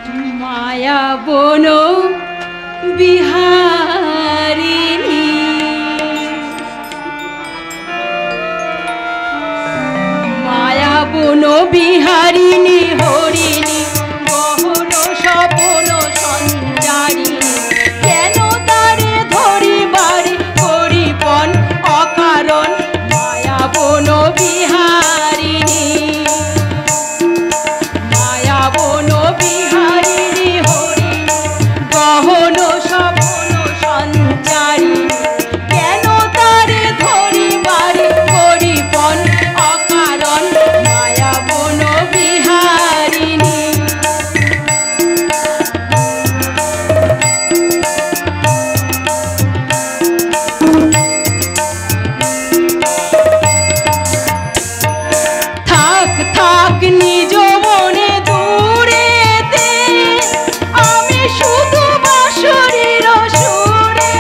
মায়া বন বিহারিণী, মায়া বন বিহারিণী হরিণী গহন স্বপন সঞ্চারিণী, কেন তারে ধরিবারে করিপন অকারণ মায়া বন বিহারিণী, মায়া বন বিহারিণী হরিণী গহন স্বপন সঞ্চারিণী, কেন তারে ধরিবারে করিপন অকারণ মায়া বন বিহারিণী। থাক থাক নিজ মনে দূরেতে, আমি শুধু বাঁশরীর সুরে,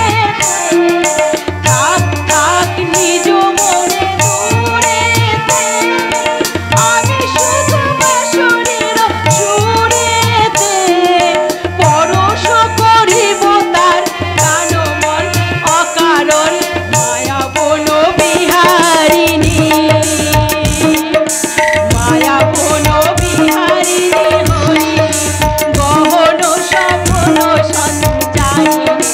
থাক থাক নিজ মনে দূরেতে, আমি শুধু বাঁশরীর সুরেতে, পরশ করিব তার প্রাণ মন অকারণ মায়া বন বিহারিণী, মায়া বন বিহারিণী হরিণী গহন স্বপন সঞ্চারিণী,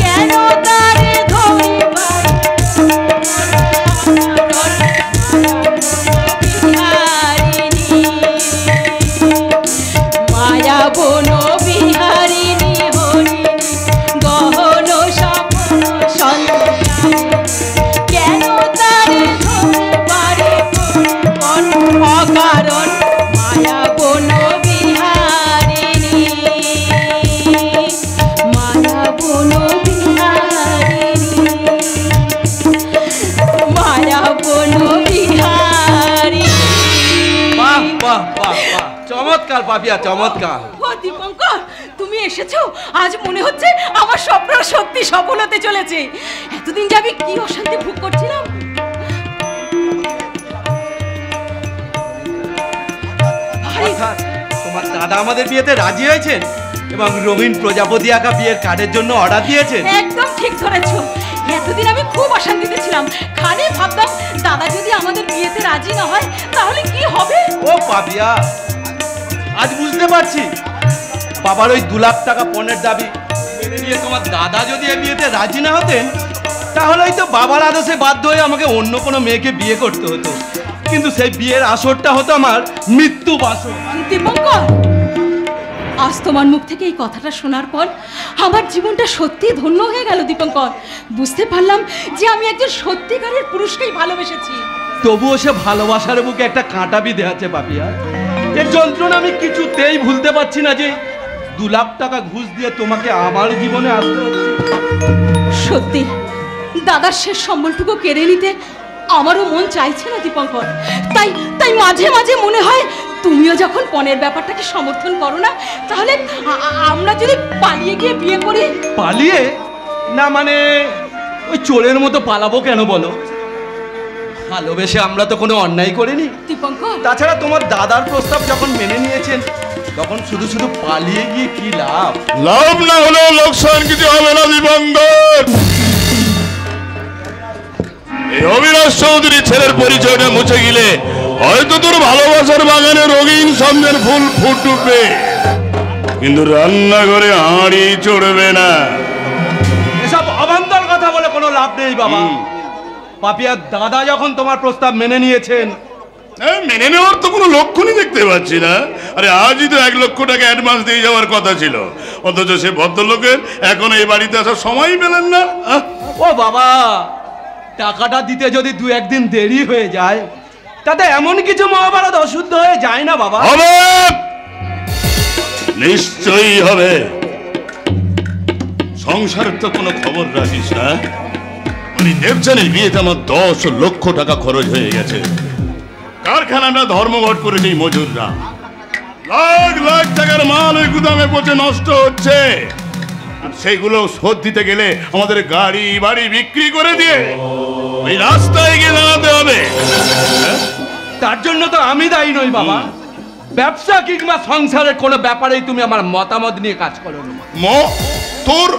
কেন তারে ধরিবারে মায়া বন বিহারিণী হরিণী গহন স্বপন সঞ্চারিণী, কেন তারে ধরিবারে অকারণ মায়া বন বিহারিণী, মায়া বন বিহারিণী, মায়া বন বিহারিণী। বাহ বাহ বাহ বাহ, চমৎকার পাপিয়া, চমৎকার। ও দীপঙ্কর, তুমি এসেছো। আজ মনে হচ্ছে আমার স্বপ্ন সত্যি সফল হতে চলেছে। এতদিন যাবি কি অশান্তি ভোগ করছিলাম। অর্থাৎ তোমার দাদা আমাদের বিয়েতে রাজি হয়েছেন এবং রঙিন প্রজাপতি আঁকা বিয়ের কার্ডের জন্য অর্ডার দিয়েছেন। একদম ঠিক ধরেছো। এতদিন আমি খুব অশান্তিতে ছিলাম। খালি ভাবতাম দাদা যদি আমাদের বিয়েতে রাজি না হয় তাহলে কি হবে। ও পাপিয়া, আজ বুঝতে পারছি বাবার ওই 2 লাখ টাকা পণের দাবি মেনে নিয়ে তোমার দাদা যদি এই বিয়েতে রাজি না হতেন তাহলে হয়তো বাবার আদেশে বাধ্য হয়ে আমাকে অন্য কোনো মেয়েকে বিয়ে করতে হতো, কিন্তু সেই বিয়ের আসরটা হতো আমার মৃত্যু বাসর। দীপঙ্কর, আজ তোমার মুখ থেকে এই কথাটা শোনার পর আমার জীবনটা সত্যি ধন্য হয়ে গেল দীপঙ্কর। বুঝতে পারলাম যে আমি একজন সত্যিকারের পুরুষকেই ভালোবেসেছি। তবুও সে ভালোবাসার বুকে একটা কাঁটা বিঁধে আছে পাপিয়া। এর যন্ত্রণা আমি কিছুতেই ভুলতে পারছি না যে 2 লাখ টাকা ঘুষ দিয়ে তোমাকে আমার জীবনে আসতে হচ্ছে। সত্যি দাদার শেষ সম্বলটুকু কেড়ে নিতে আমারও মন চাইছে না দীপঙ্কর। তাই তাই মাঝে মাঝে মনে হয় তুমিও যখন পণের ব্যাপারটাকে সমর্থন করো না, তাহলে আমরা যদি পালিয়ে গিয়ে বিয়ে করি। পালিয়ে? না মানে ওই চোরের মতো পালাবো কেন বলো? ভালোবেসে আমরা তো কোনো অন্যায় করিনি দীপঙ্কর। তাছাড়া তোমার দাদার প্রস্তাব যখন মেনে নিয়েছেন তখন শুধু শুধু পালিয়ে গিয়ে কি লাভ? লাভ না হলেও লোকসান কিছু হবে না দীপঙ্কর। এই অবিনাশ চৌধুরী ছেলের পরিচয়টা মুছে গেলে হয়তো তোর ভালোবাসার বাগানে রঙিন স্বপ্নের ফুল ফুটবে, কিন্তু রান্নাঘরে হাঁড়ি চড়বে না। এসব অবান্তর কথা বলে কোনো লাভ নেই বাবা। পাপিয়ার দাদা যখন তোমার প্রস্তাব মেনে নিয়েছেন, মেনে নেওয়ার তো কোনো লক্ষণই দেখতে পাচ্ছি না। আরে আজই তো 1 লক্ষ টাকা অ্যাডভান্স দিয়ে যাওয়ার কথা ছিল, অথচ সে ভদ্রলোকের এখন এই বাড়িতে আসার সময়ই পেলেন না। ও বাবা, টাকাটা দিতে যদি 2-1 দিন দেরি হয়ে যায় তাতে এমন কিছু মহাভারত অশুদ্ধ হয়ে যায় না বাবা? হবে, নিশ্চয়ই হবে। সংসারের তো কোনো খবর রাখিস না। দেবজানের বিয়েতে আমার 10 লক্ষ টাকা খরচ হয়ে গেছে। কারখানাটা ধর্মঘট করে সেই মজুররা লাখ লাখ টাকার মাল ওই গুদামে পচে নষ্ট হচ্ছে, আর সেইগুলো শোধ দিতে গেলে আমাদের গাড়ি বাড়ি বিক্রি করে দিয়ে ওই রাস্তায় গিয়ে দাঁড়াতে হবে। তার জন্য তো আমি দায়ী নই বাবা। ব্যবসা কিংবা সংসারের কোনো ব্যাপারেই তুমি আমার মতামত নিয়ে কাজ করো না। তোর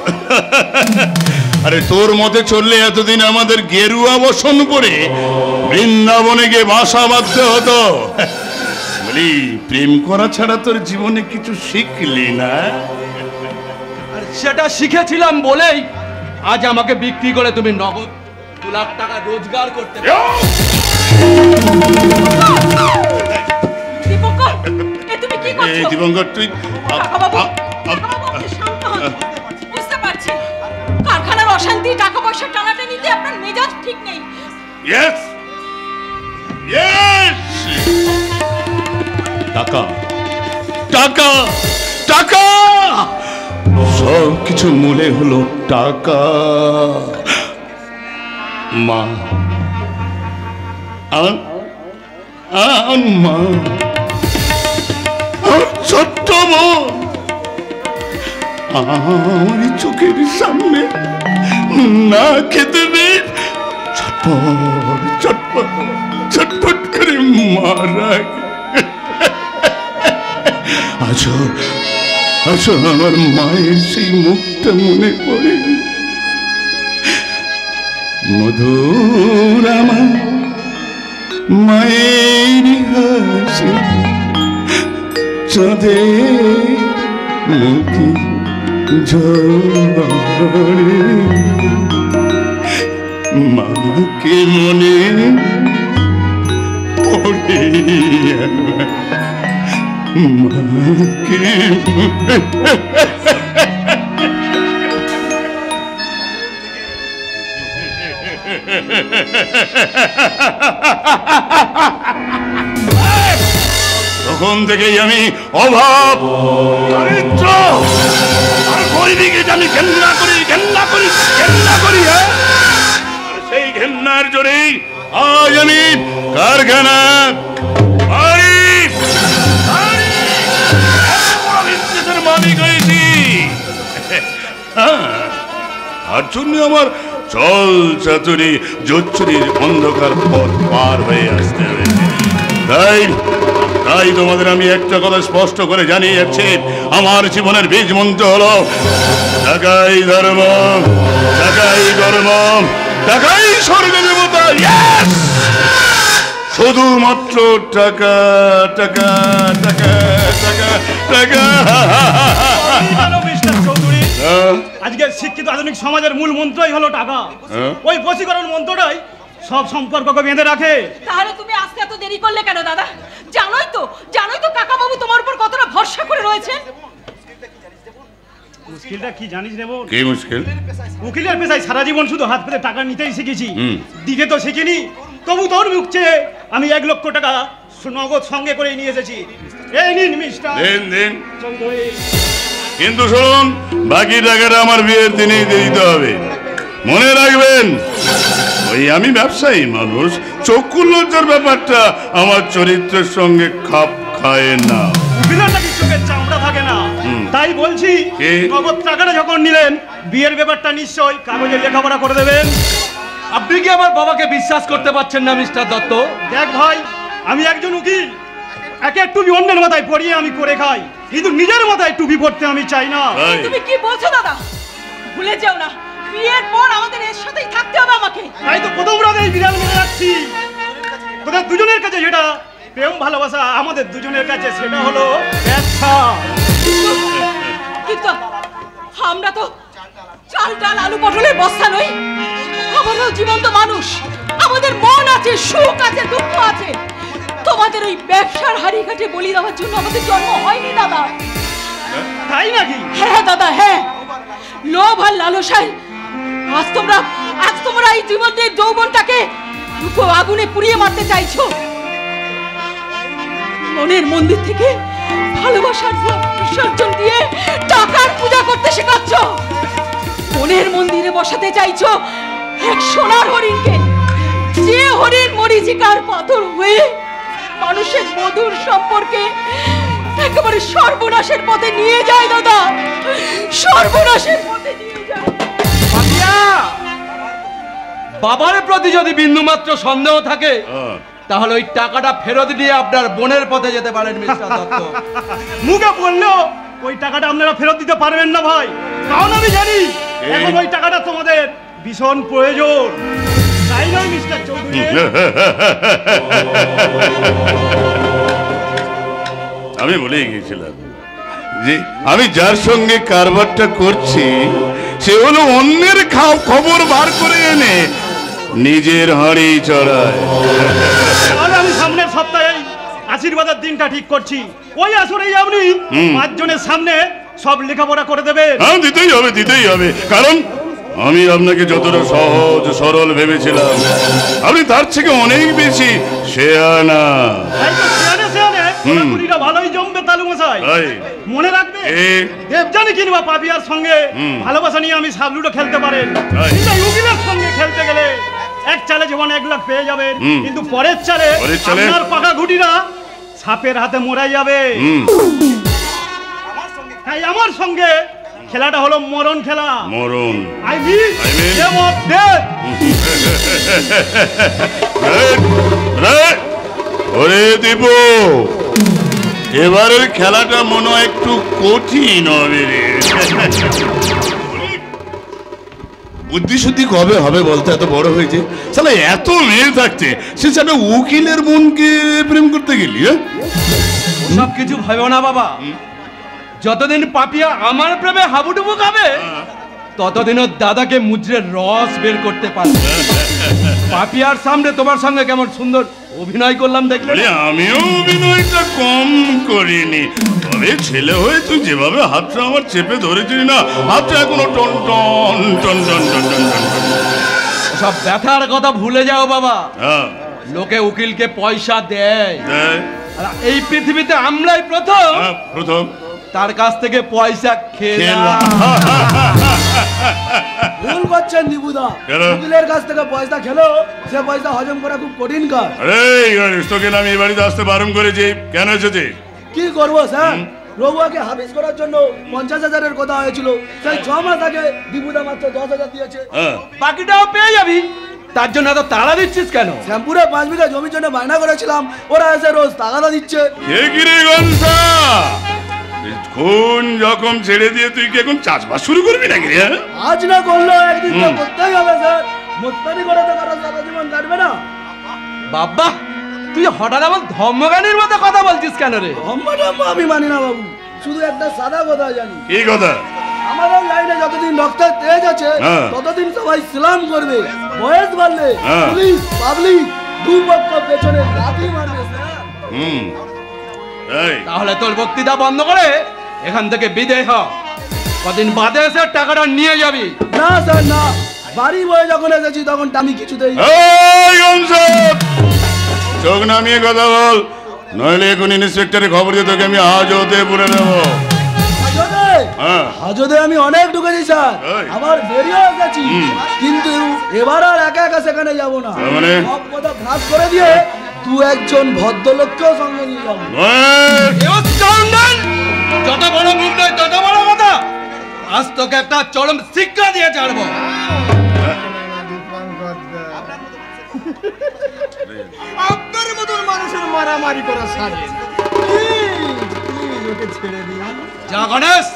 আরে তোর মতে চললে এতদিন আমাদের গেরুয়া বসন পরে বৃন্দাবনে গিয়ে বাসা বাঁধতে হতো। বলি প্রেম করা ছাড়া তোর জীবনে কিছু শিখলি না? আর সেটা শিখেছিলাম বলেই আজ আমাকে বিক্রি করে তুমি নগদ 2 লাখ টাকা রোজগার করতে পারো। দীপঙ্কর, এ তুমি কি করছো? এই দীপঙ্কর তুই কাকাবাবু, আপনি শান্ত হন। বুঝতে পারছি কারখানার অশান্তি, টাকা পয়সা টানাটানিতে আপনার মেজাজ ঠিক নেই। ইয়েস ইয়েস, টাকা টাকা টাকা, সব কিছু মূলে হলো টাকা। মা মা, ছোট্ট বোন আমার চোখের সামনে না খেতে নেই ছটপট ছটপট ছটপট করে মারা। আছো আমার মায়ের সেই মুখটা মনে পড়ে, মধুর আমার মায়ের হাসি, চাঁদের মুখে ঝরে, মাকে মনে পড়ে মাকে। তখন থেকেই আমি অভাব, দারিদ্র আর গরিবীকে আমি ঘেন্না করি ঘেন্না করি ঘেন্না করি। হ্যাঁ, সেই ঘেন্নার জোরেই আজ আমি কারখানা মালিক হয়েছি। তার জন্য আমার চল চাতুরি জোচ্চুরির অন্ধকার পথ পার হয়ে আসতে হয়েছে। তাই তোমাদের আমি একটা কথা স্পষ্ট করে জানিয়ে যাচ্ছি, আমার জীবনের বীজ মন্ত্র হলো টাকাই ধর্ম, টাকাই কর্ম, টাকাই স্বর্গ দেবতা। শুধুমাত্র টাকা টাকা টাকা টাকা টাকা। চৌধুরী, আজকের শিক্ষিত আধুনিক সমাজের মূল মন্ত্রই হলো টাকা। ওই বশীকরণ মন্ত্রটাই সব সম্পর্ককে বেঁধে রাখে। তাহলে তুমি আজকে এত দেরি করলে কেন দাদা? জানোই তো কাকাবাবু তোমার উপর কতটা ভরসা করে রয়েছেন। মুশকিলটা কি জানিস রে বোন? কি মুশকিল? উকিলের পেশায় সারা জীবন শুধু হাত পেতে টাকা নিতেই শিখেছি, দিতে তো শিখিনি। তবু তোর মুখ চেয়ে আমি 1 লক্ষ টাকা নগদ সঙ্গে করে নিয়ে এসেছি। এই নিন মিস্টার দিন। চৌধুরী। কিন্তু শুনুন, বাকি টাকাটা আমার বিয়ের দিনেই দিতে হবে। মনে রাখবেন, ওই আমি ব্যবসায়ী মানুষ, চক্ষু লজ্জার ব্যাপারটা আমার চরিত্রের সঙ্গে খাপ খায় না। উকিলের নাকি চোখের চামড়া থাকে না, তাই বলছি নগদ টাকাটা যখন নিলেন বিয়ের ব্যাপারটা নিশ্চয় কাগজে লেখাপড়া করে দেবেন। আপনি কি আমার বাবাকে বিশ্বাস করতে পারছেন না মিস্টার দত্ত? দেখ ভাই, আমি একজন উকিল, একে টুপি অন্যের মাথায় পরিয়ে আমি করে খাই, কিন্তু নিজের মাথায় টুপি পরতে আমি চাই না। তুমি কি বলছো দাদা? ভুলে যাও না, বিয়ের পর আমাদের এর সাথেই থাকতে হবে আমাকে। তাই তো প্রথম রাতেই বিড়াল মেরে রাখছি। তোদের দুজনের কাছে যেটা প্রেম ভালোবাসা, আমাদের দুজনের কাছে সেটা হলো ব্যবসা। কিন্তু আমরা তো চাল ডাল আলু পটলের বস্তা নই। আমরাও জীবন্ত মানুষ, আমাদের মন আছে, সুখ আছে, দুঃখ আছে। তোমাদের ওই ব্যবসার হাড়ি কাটে বলি দেওয়ার জন্য আমাদের জন্ম হয়নি দাদা। তাই নাকি? হ্যাঁ দাদা, হ্যাঁ। লোভ আর লালসায় আজ তোমরা এই জীবনের যৌবনটাকে আগুনে পুড়িয়ে মারতে চাইছো। মনের মন্দির থেকে ভালোবাসার বিসর্জন দিয়ে টাকার পূজা করতে শেখাচ্ছ। মনের মন্দিরে বসাতে চাইছো এক সোনার হরিণকে, যে হরিণ মরীচিকার পাথর হয়ে মানুষের মধুর সম্পর্কে একেবারে সর্বনাশের পথে নিয়ে যায় দাদা, সর্বনাশের পথে নিয়ে যায়। বাবার প্রতি যদি বিন্দুমাত্র সন্দেহ থাকে তাহলে ওই টাকাটা ফেরত নিয়ে আপনার বোনের পথে যেতে পারেন মিস্টার দত্ত। মুখে বললেও ওই টাকাটা আপনারা ফেরত দিতে পারবেন না ভাই, কারণ আমি জানি এখন ওই টাকাটা তোমাদের ভীষণ প্রয়োজন, তাই নয় মিস্টার চৌধুরী? আমি বলেই গিয়েছিলাম যে আমি যার সঙ্গে কারবারটা করছি সে হলো অন্যের খবর বার করে এনে নিজের হাঁড়ি চড়ায়। তাহলে আমি সামনের সপ্তাহে আশীর্বাদের দিনটা ঠিক করছি, ওই আসরেই আপনি 5 জনের সামনে সব লেখাপড়া করে দেবেন। হ্যাঁ, দিতেই হবে, কারণ আমি আপনাকে যতটা সহজ সরল ভেবেছিলাম আপনি তার থেকে অনেক বেশি শেয়ানা। ভালোই জমবে তালু মশাই, মনে রাখবে দেবযানী কিংবা পাপিয়ার সঙ্গে ভালোবাসা নিয়ে আমি সাবলুডো খেলতে পারেন, উকিলের সঙ্গে খেলতে গেলে এক চালে যেমন 1 লাখ পেয়ে যাবেন, কিন্তু পরের চালে আপনার পাকা ঘুটিরা সাপের হাতে মোড়াই যাবে। তাই আমার সঙ্গে খেলাটা হলো মরণ খেলা, মরণ। I mean game of death. ওরে দীপু, এবারের খেলাটা মনে হয় একটু কঠিন হবে রে। বুদ্ধি শুদ্ধি কবে হবে বলতে, এত বড় হয়েছে শালা, এত মেয়ে থাকতে সে একটা উকিলের মনকে প্রেম করতে গেলি? সব কিছু ভাবো না বাবা, যতদিন পাপিয়া আমার প্রেমে হাবুডুবু খাবে ততদিন ওর দাদাকে মুজরে রস বের করতে পারবে। পাপিয়ার সামনে তোমার সঙ্গে কেমন সুন্দর অভিনয় করলাম দেখলে? আমিও অভিনয়টা কম করিনি, তবে ছেলে হয়ে তুই যেভাবে হাতটা আমার চেপে ধরেছিস না, হাতটা এখনো টন টন টন টন টন টন টন। সব ব্যথার কথা ভুলে যাও বাবা, লোকে উকিলকে পয়সা দেয়, এই পৃথিবীতে আমরাই প্রথম তার কাছ থেকে পয়সা খেলাম। ভুল করছেন দীপুদা, উকিলের কাছ থেকে পয়সা খেলো, সে পয়সা হজম করা খুব কঠিন কাজ। তোকে আমি এই বাড়িতে আসতে বারণ করেছি, কেন এসেছি? কি করবো স্যার, রঘুয়াকে হাফিজ করার জন্য 50,000-এর কথা হয়েছিল, সেই 6 মাস আগে দীপুদা মাত্র 10,000 দিয়েছে। বাকিটাও পেয়ে যাবি, তার জন্য এত তাড়া দিচ্ছিস কেন? শ্যামপুরে 5 বিঘা জমির জন্য বায়না করেছিলাম, ওরা এসে রোজ তাগাদা দিচ্ছে। কোন যখন ছেড়ে দিয়ে তুই কি এখন চাষবাস শুরু করবি নাকি? আজ না করলেও একদিন তো করতেই হবে স্যার, মুস্তানি করে তো কারো সারা জীবন কাটবে না। বাবা, তুই হঠাৎ এমন ধর্মজ্ঞানীর মতো কথা বলছিস কেন রে? ধর্ম আমি মানি না বাবু, শুধু একটা সাদা কথা জানি। কি কথা? আমাদের লাইনে যতদিন রক্তের তেজ আছে ততদিন সবাই ইসলাম করবে, বয়স বাড়লে পুলিশ পাবলিক দুপক্ষ পেছনে লাথি মারবে স্যার। তাহলে তোর বক্তৃতা বন্ধ করে এখান থেকে বিদায় হ, কদিন বাদে এসে টাকাটা নিয়ে যাবি। না স্যার না, বাড়ি বয়ে যখন এসেছি তখন আমি কিছুতেই। চোখ নামিয়ে কথা বল, নইলে এখন ইন্সপেক্টরের খবর দিয়ে তোকে আমি হাজতে পুরে দেবো। হাজতে আমি অনেক ঢুকেছি স্যার, আবার বেরিয়ে গেছি, কিন্তু এবার আর একা একা সেখানে যাবো না, সব কথা ভাগ করে দিয়ে 2-1 ভদ্রলোককেও সঙ্গে নিয়ে যাবো। যত বড় মুখ নয় তত বড় কথা, আজ তোকে একটা চরম শিক্ষা দিয়ে ছাড়বো। আপনার মতন মানুষের মারামারি করা সারে ছেড়ে দিন। যা গণেশ,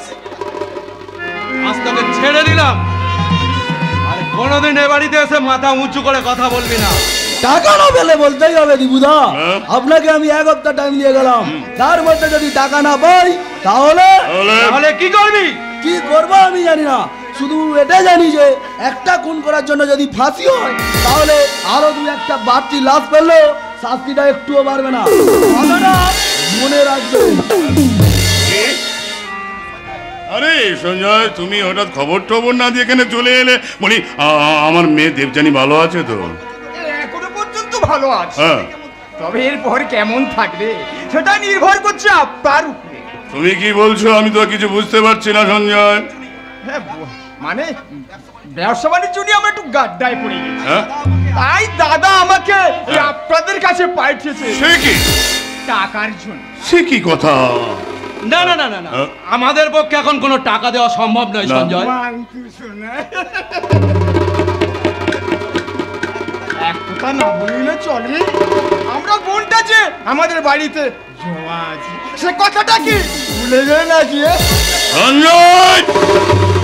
আজ তোকে ছেড়ে দিলাম, আর কোনোদিন এ বাড়িতে এসে মাথা উঁচু করে কথা বলবি না। টাকা না পেলে বলতেই হবে দীপুদা, আপনাকে আমি 1 সপ্তাহ টাইম দিয়ে গেলাম, তার মধ্যে যদি টাকা না পাই তাহলে কি করবি? কি করবো আমি জানি না, শুধু এটা জানি যে একটা খুন করার জন্য যদি ফাঁসি হয় তাহলে আরো 2-1টা বাড়তি লাশ পেলেও শাস্তিটা একটুও বাড়বে না, কথাটা মনে রাখবেন। আরে সঞ্জয়, তুমি হঠাৎ খবর টবর না দিয়ে এখানে চলে এলে, বলি আমার মেয়ে দেবযানী ভালো আছে তো? এখনো পর্যন্ত ভালো আছে, তবে এরপর কেমন থাকবে সেটা নির্ভর করছে আপনার উপরে। তুমি কি বলছো? আমি তো কিছু বুঝতে পারছি না সঞ্জয়। হ্যাঁ, মানে ব্যবসা বাণিজ্য নিয়ে আমরা একটু গাড্ডায় পড়ে গেছি, তাই দাদা আমাকে আপনাদের কাছে পাঠিয়েছে। সে কি? টাকার জন্য। সে কি কথা? না না না না না, আমাদের পক্ষে এখন কোনো টাকা দেওয়া সম্ভব নয় সঞ্জয়। এক কথা না বললে চলে, আমরা বোনটা যে আমাদের বাড়িতে জমা আছে, সে কথাটা কি ভুলে গেলে নাকি? সঞ্জয়,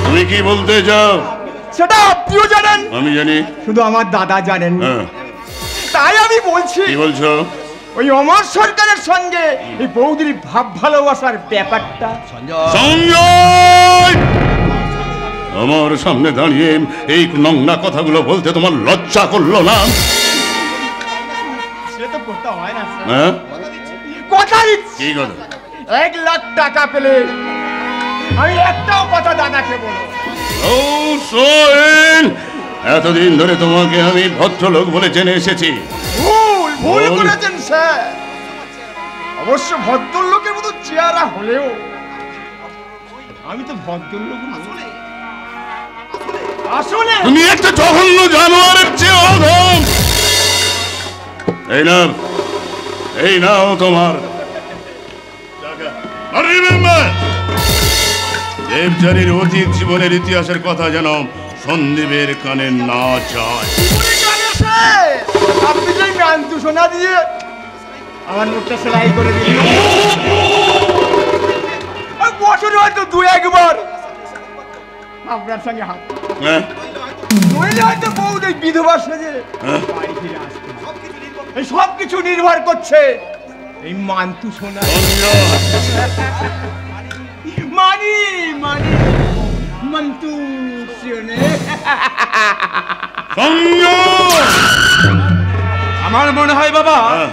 তুমি কি বলতে চাও? সেটা আপনিও জানেন, আমি জানি, শুধু আমার দাদা জানেন। হ্যাঁ, তাই আমি বলছি, কি বলছো? ওই অমর সরকারের সঙ্গে এই বৌদির ভাব ভালোবাসার ব্যাপারটা। সঞ্জয়, আমার সামনে দাঁড়িয়ে এই নোংরা কথাগুলো বলতে তোমার লজ্জা করলো না? সে তো করতে হয় না স্যার। হ্যাঁ, কথা দিচ্ছি, কি কথা? 1 লাখ টাকা পেলে আমি একটাও কথা দাদাকে বলবো। ও সোহেল, এতদিন ধরে তোমাকে আমি ভদ্রলোক বলে জেনে এসেছি। ভুল ভুল বল। করেছেন স্যার। অবশ্য ভদ্রলোকের মতো চেহারা হলেও আমি তো ভদ্রলোক নই। আসলে তুমি একটা জঘন্য জানোয়ারের চেয়ে অধম। এই নাও তোমার টাকা। আর remember, দেবযানীর অতীত জীবনের ইতিহাসের কথা যেন সন্দীপের কানে না যায়। আপনি যে গান্তু শোনা দিয়ে আমার মুখটা সেলাই করে দিলেন, বছরে হয়তো 2-1 আপনার সঙ্গে হাত, হ্যাঁ, নইলে হয়তো বউদের বিধবা সেজে হ্যাঁ। বাড়ি ফিরে আসতে। এই সব কিছু নির্ভর করছে এই মান্তু শোনা। মানি মানি মান্তু শোনে। সঞ্জয়! আমার মনে হয় বাবা, হ্যাঁ,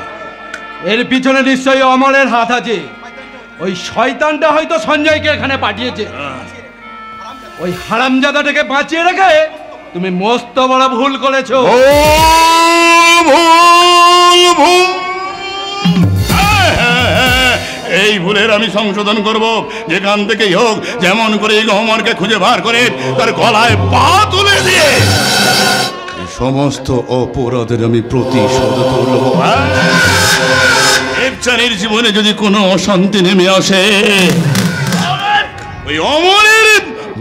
এর পিছনে নিশ্চয়ই অমরের হাত আছে। ওই শয়তানটা হয়তো সঞ্জয়কে এখানে পাঠিয়েছে। হ্যাঁ। ওই হারামজাদাটাকে বাঁচিয়ে রেখে তুমি মস্ত বড় ভুল করেছো। ভুল। এই ভুলের আমি সংশোধন করব, যেখান থেকেই হোক, যেমন করে এই অমরকে খুঁজে বার করে তার গলায় পা তুলে দিয়ে এই সমস্ত অপরাধের আমি প্রতিশোধ করব। দেবযানীর জীবনে যদি কোনো অশান্তি নেমে আসে, ওই অমরের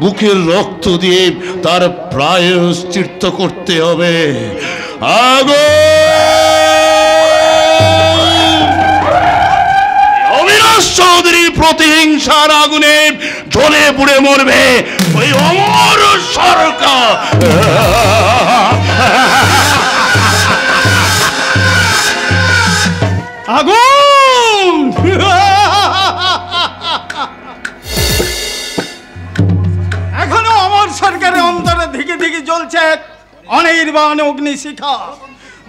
বুকের রক্ত দিয়ে তার প্রায়শ্চিত্ত করতে হবে। অবিনাশ চৌধুরী প্রতিহিংসার আগুনে জ্বলে পুড়ে মরবে ওই অমর সরকার। আগুন! এখনো অমর সরকারের অন্তরে ধিকে ধিকে জ্বলছে অনির্বাণ অগ্নিশিখা।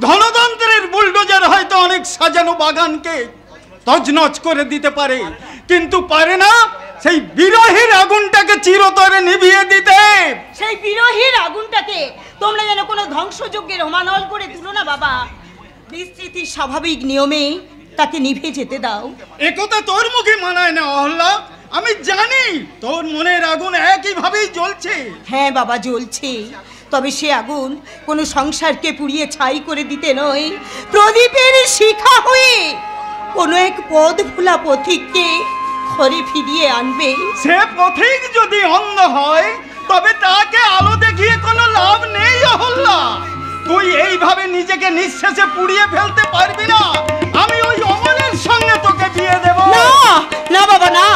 ধনতন্ত্রের বুলডোজার হয়তো অনেক সাজানো বাগানকে তছনছ করে দিতে পারে, কিন্তু পারে না সেই বিরহের আগুনটাকে চিরতরে নিভিয়ে দিতে। সেই বিরহের আগুনটাকে তোমরা যেন কোনো ধ্বংসযজ্ঞের হোমানল করে তুলো না বাবা। বিস্তৃতির স্বাভাবিক নিয়মে তাকে নিভে যেতে দাও। একথা তোর মুখে মানায় না অহল্লা। আমি জানি তোর মনের আগুন একইভাবেই জ্বলছে। হ্যাঁ বাবা, জ্বলছে। তবে সে আগুন কোনো সংসারকে পুড়িয়ে ছাই করে দিতে নয়, প্রদীপের শিখা হয়ে কোনো এক পথ ভোলা পথিককে ঘরে ফিরিয়ে আনবে। সে পথিক যদি অন্ধ হয় তবে তাকে আলো দেখিয়ে কোনো লাভ নেই অহল্লা। তুই এইভাবে নিজেকে নিঃশেষে পুড়িয়ে ফেলতে পারবি না। আমি ওই অমলের সঙ্গে তোকে বিয়ে দেব। না না বাবা, না,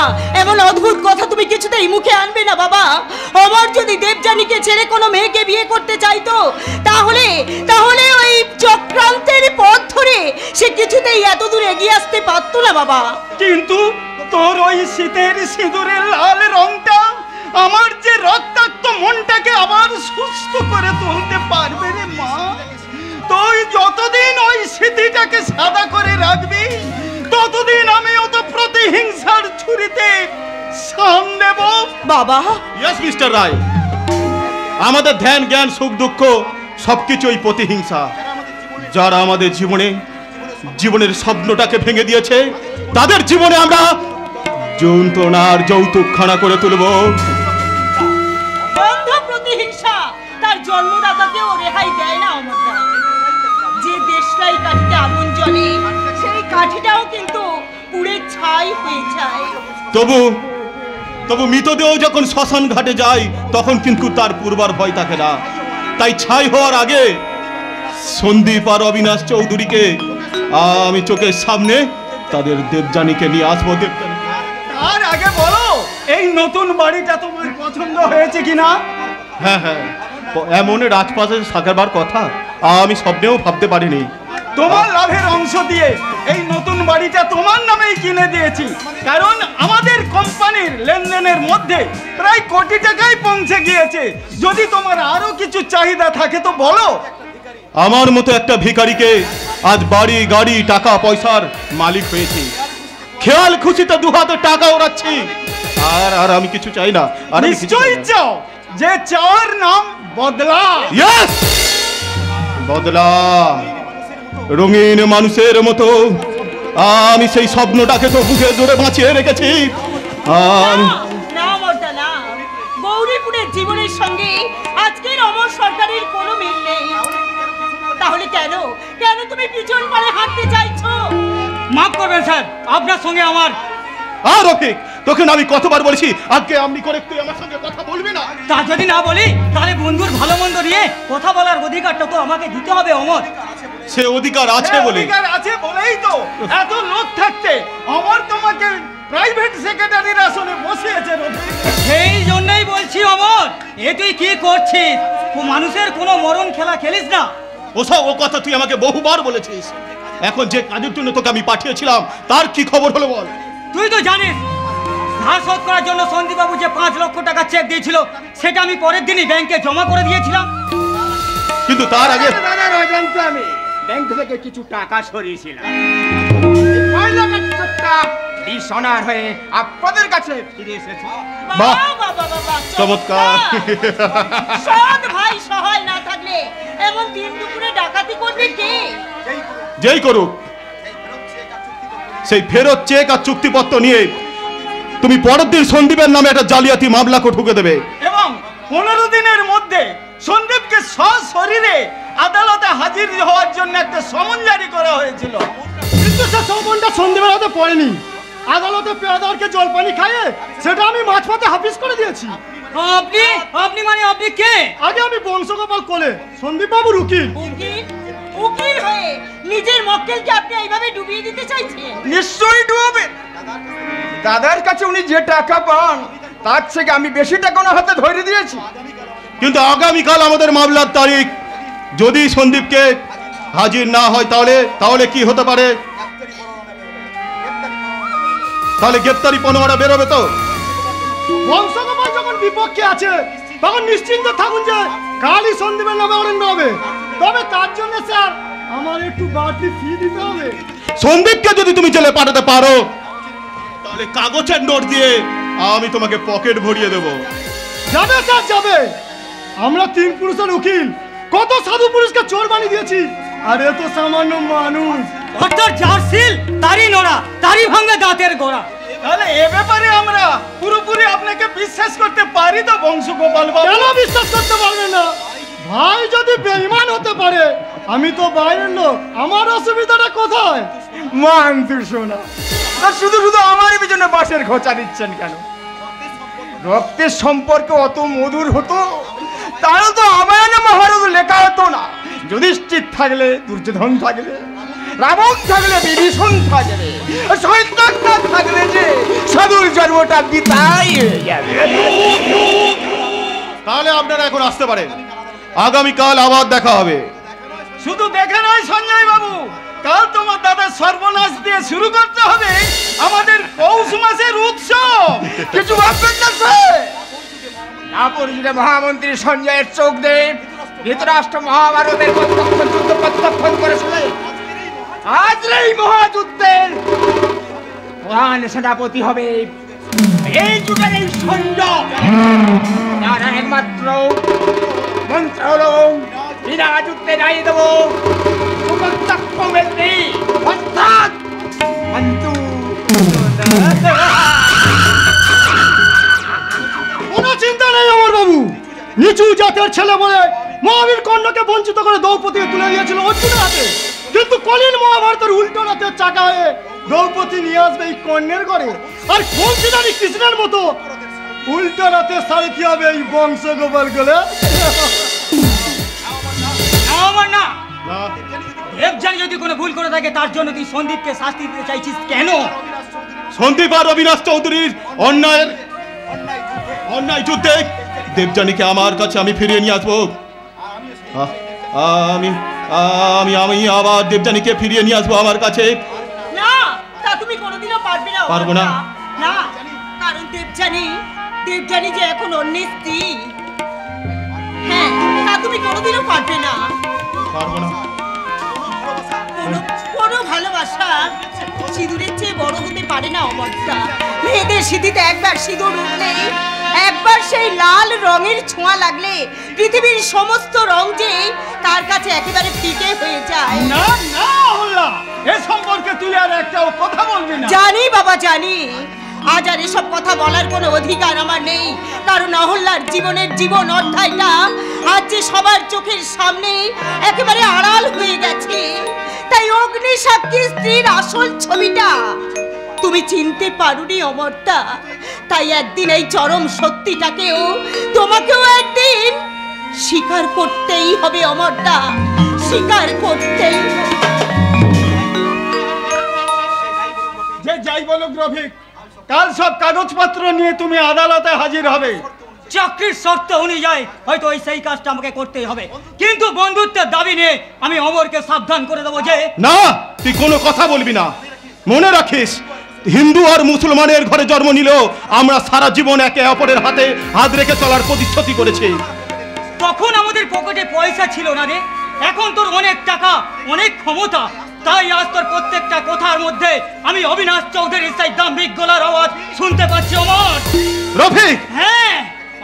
এমন অদ্ভুত কথা তুমি কিছুতেই মুখে আনবে না বাবা। অমর যদি দেবযানীকে ছেড়ে কোনো মেয়েকে বিয়ে করতে চাইতো, তাহলে তাহলে ওই চক্রান্তের পথ ধরে সে কিছুতেই এত দূর এগিয়ে আসতে পারতো না বাবা। কিন্তু তোর ওই শীতের সিঁদুরের লাল রংটা আমার যে রক্তাক্ত মনটাকে আবার সুস্থ করে তুলতে পারবে রে মা। তুই যতদিন ওই স্মৃতিটাকে সাদা করে রাখবি, ততদিন আমি অত প্রতিহিংসার ছুরিতে সাম দেব। বাবা, ইয়েস মিস্টার রায়, আমাদের ধ্যান জ্ঞান সুখ দুঃখ সবকিছুই প্রতিহিংসা। যারা আমাদের জীবনের স্বপ্নটাকে ভেঙে দিয়েছে, তাদের জীবনে আমরা যন্ত্রণার যৌতুকখানা করে তুলব। বন্ধ প্রতিহিংসা তার জন্মদাতাকেও রেহাই দেয় না অমরদা। যে দেশলাই কাঠিতে আগুন জ্বলে, সেই কাঠিটাও কিন্তু পুড়ে ছাই হয়ে যায়। তবু মৃতদেহ যখন শ্মশান ঘাটে যায়, তখন কিন্তু তার পূর্বার ভয় থাকে না। তাই ছাই হওয়ার আগে সন্দীপ আর অবিনাশ চৌধুরীকে আমি চোখের সামনে তাদের দেবযানীকে নিয়ে আসবো। তার আগে বলো এই নতুন বাড়িটা তোমার পছন্দ হয়েছে কিনা? হ্যাঁ হ্যাঁ, এমন রাজপাশে থাকার কথা আমি স্বপ্নেও ভাবতে পারিনি। তোমার লাভের অংশ দিয়ে এই নতুন বাড়িটা তোমার নামেই কিনে দিয়েছি, কারণ আমাদের কোম্পানির লেনদেনের মধ্যে প্রায় কোটি টাকাই পৌঁছে গিয়েছে। যদি তোমার আরো কিছু চাহিদা থাকে তো বলো। আমার মতো একটা ভিখারিকে আজ বাড়ি গাড়ি টাকা পয়সার মালিক হয়েছি, খেয়াল খুশিতে দু হাতে টাকা ওড়াচ্ছি, আর আর আমি কিছু চাই না। আর নিশ্চয়ই চাও, যে চাওয়ার নাম বদলা। ইয়েস, বদলা। রঙিন মানুষের মতো আমি সেই স্বপ্নটাকে তো বুকে ধরে বাঁচিয়ে রেখেছি। না মর্দা না, গৌরীপুরের জীবনের সঙ্গে আজকের অমর সরকারের কোনো মিল নেই। তাহলে কেন কেন তুমি পিছন পাড়ে হাঁটতে চাইছো? মাফ করবেন স্যার, আপনার সঙ্গে আমার। আর রফিক, তোকে আমি কতবার বলেছি আজকে আপনি করে তুই আমার সঙ্গে কথা বলবি না। তা যদি না বলি তাহলে বন্ধুর ভালো মন্দ নিয়ে কথা বলার অধিকারটা তো আমাকে দিতে হবে অমর। সে অধিকার আছে বলে, অধিকার আছে বলেই তো এত লোক থাকতে অমর তোমাকে প্রাইভেট সেক্রেটারির আসনে বসিয়েছে। সেই জন্যই বলছি অমর, এ তুই কি করছিস? মানুষের কোনো মরণ খেলা খেলিস না। ওসব ও কথা তুই আমাকে বহুবার বলেছিস। এখন যে কাজের জন্য তোকে আমি পাঠিয়েছিলাম তার কি খবর হলো বল? তুই তো জানিস ধার শোধ করার জন্য সন্দীপবাবু যে 5 লক্ষ টাকা চেক দিয়েছিল সেটা আমি পরের দিনই ব্যাংকে জমা করে দিয়েছিলাম। কিন্তু তার আগে আমি ব্যাংক থেকে কিছু টাকা সরিয়েছিলাম, সোনার হয়ে আপনাদের কাছে ফিরে এসেছে। বাহ, চমৎকার। সৎ ভাই সহায় না থাকলে এমন দিন দুপুরে ডাকাতি করবে কে? যেই করুক, সেই ফেরত চেক আর চুক্তিপত্র নিয়ে তুমি পরের দিন সন্দীপের নামে একটা জালিয়াতি মামলা ঠুকে দেবে এবং 15 দিনের মধ্যে সন্দীপকে সশরীরে আদালতে হাজির হওয়ার জন্য একটা সমন জারি করা হয়েছিল। কিন্তু সে সমনটা সন্দীপের হাতে পড়েনি। আদালতে পেয়াদারকে জলপানি খাইয়ে সেটা আমি মাঝপথে হাফিজ করে দিয়েছি। আপনি আপনি মানে আপনি কে? আগে আমি বংশগোপাল কোলে সন্দীপ বাবুর উকিল। উকিল হয়ে নিজের মক্কেলকে আপনি এইভাবে ডুবিয়ে দিতে চাইছেন? নিশ্চয়ই ডুবে। দাদার কাছে উনি যে টাকা পান তার থেকে আমি বেশি টাকা ওনার হাতে ধরে দিয়েছি। কিন্তু আগামীকাল আমাদের মামলার তারিখ, যদি সন্দীপকে হাজির না হয় তাহলে কি হতে পারে? তাহলে গ্রেপ্তারি পরোয়ানা বেরোবে তো? বংশগোপাল যখন বিপক্ষে আছে তখন নিশ্চিন্ত থাকুন যে কালই সন্দীপের নামে অরেন্ড হবে। তবে তার জন্য স্যার আমার একটু বাড়তি ফি দিতে হবে। সন্দীপকে যদি তুমি জেলে পাঠাতে পারো তাহলে কাগজের নোট দিয়ে আমি তোমাকে পকেট ভরিয়ে দেবো। যাবে স্যার যাবে। আমরা 3 পুরুষের উকিল কত সাধু পুরুষকে চোর বানিয়ে দিয়েছি, আর এ তো সামান্য মানুষ। অর্থাৎ যার সিল তারই নোড়া, তারই ভাঙা দাঁতের গোড়া। তাহলে এ ব্যাপারে আমরা পুরোপুরি আপনাকে বিশ্বাস করতে পারি তো বংশগোপাল বাবু? কেন বিশ্বাস করতে পারবেন না? ভাই যদি বেঈমান হতে পারে, আমি তো বাইরের লোক, আমার অসুবিধাটা কোথায়? মানতে শোনা শুধু শুধু আমার পিছনে বাঁশের খোঁচা দিচ্ছেন কেন? রক্তের সম্পর্ক অত মধুর হতো তাহলে তো রামায়ণ মহাভারত লেখা হতো না। যুধিষ্ঠির থাকলে দুর্যোধন থাকলে, রাবণ থাকলে বিভীষণ থাকলে, শয়তান থাকলে যে সাধুর জন্মটা বিতাই হয়ে যাবে। তাহলে আপনারা এখন আসতে পারেন, আগামীকাল আবার দেখা হবে। শুধু দেখে নয় সঞ্জয় বাবু, কাল তোমার দাদা সর্বনাশ দিয়ে শুরু করতে হবে আমাদের পৌষ মাসের উৎসব। কিছু ভাববেন না স্যার। না পরিচিত মহামন্ত্রী সঞ্জয়ের চোখ দিয়ে ধৃতরাষ্ট্র মহাভারতের প্রত্যক্ষ যুদ্ধ প্রত্যক্ষণ করেছিলেন। আজ এই মহাযুদ্ধের প্রধান সেনাপতি হবে এই যুগের এই সঞ্জয়। তার একমাত্র মন্ত্র হলো বিনা যুদ্ধে দাঁড়িয়ে দেবো প্রত্যক্ষ মন্ত্রী অর্থাৎ মন্তু। কোনো চিন্তা নেই আমার বাবু। নিচু জাতের ছেলে বলে মহাবীর কর্ণকে বঞ্চিত করে দ্রৌপদীকে তুলে দিয়েছিল অর্জুনের হাতে, কিন্তু কলিন মহাভারতের উল্টো রাতের চাকা হয়ে দ্রৌপদী নিয়ে আসবে এই কর্ণের ঘরে, আর বংশীধারী কৃষ্ণের মতো উল্টো রাতে সাড়ে কি হবে এই বংশগোপাল গলে। আমার না দেবযানী যদি কোনো ভুল করে থাকে তার জন্য তুই সন্দীপকে শাস্তি দিতে চাইছিস কেন? সন্দীপ আর অবিনাশ চৌধুরীর অন্যায় যুদ্ধে দেবযানীকে আমার কাছে আমি ফিরিয়ে নিয়ে আসবো। আমি আমি আবার দেবযানীকে ফিরিয়ে নিয়ে আসবো আমার কাছে। না, তা তুমি কোনোদিনও পারবে না। পারবো না। না, কারণ দেবযানী যে এখন অন্যের স্ত্রী। হ্যাঁ, তা তুমি কোনোদিনও পারবে না। পারবো না। কোনো ভালোবাসা সিঁদুরের চেয়ে বড় হতে পারে না অমরদা। মেয়েদের সিঁথিতে একবার সিঁদুর উঠলে, একবার সেই লাল রঙের ছোঁয়া লাগলে পৃথিবীর সমস্ত রং যে তার কাছে একেবারে ফিকে হয়ে যায়। না না আল্লাহ, এ সম্পর্কে তুই আর একটাও কথা বলবি না। জানি বাবা, জানি। আজ আর এসব কথা বলার কোনো অধিকার আমার নেই, কারণ অহল্যার জীবনের জীবন অধ্যায়টা আজ যে সবার চোখের সামনে একেবারে আড়াল হয়ে গেছে। তাই অগ্নি সাক্ষী স্ত্রীর আসল ছবিটা তুমি চিনতে পারোনি অমরদা। তাই একদিন এই চরম সত্যিটাকেও তোমাকেও একদিন স্বীকার করতেই হবে অমরদা, স্বীকার করতেই হবে। যে যাই বলুক রফিক, কাল সব কাগজপত্র নিয়ে তুমি আদালতে হাজির হবে। চাকরির শর্ত অনুযায়ী হয়তো ওই সেই কাজটা আমাকে করতেই হবে, কিন্তু বন্ধুত্বের দাবি নিয়ে আমি অমরকে সাবধান করে দেবো যে না, তুই কোনো কথা বলবি না। মনে রাখিস, হিন্দু আর মুসলমানের ঘরে জন্ম নিলেও আমরা সারা জীবন একে অপরের হাতে হাত রেখে চলার প্রতিশ্রুতি করেছি। তখন আমাদের পকেটে পয়সা ছিল না রে, এখন তোর অনেক টাকা, অনেক ক্ষমতা, তাই আজ তোর প্রত্যেকটা কথার মধ্যে আমি অবিনাশ চৌধুরীর সেই দাম্ভিক গলার আওয়াজ শুনতে পাচ্ছি। অমর রফিক, হ্যাঁ,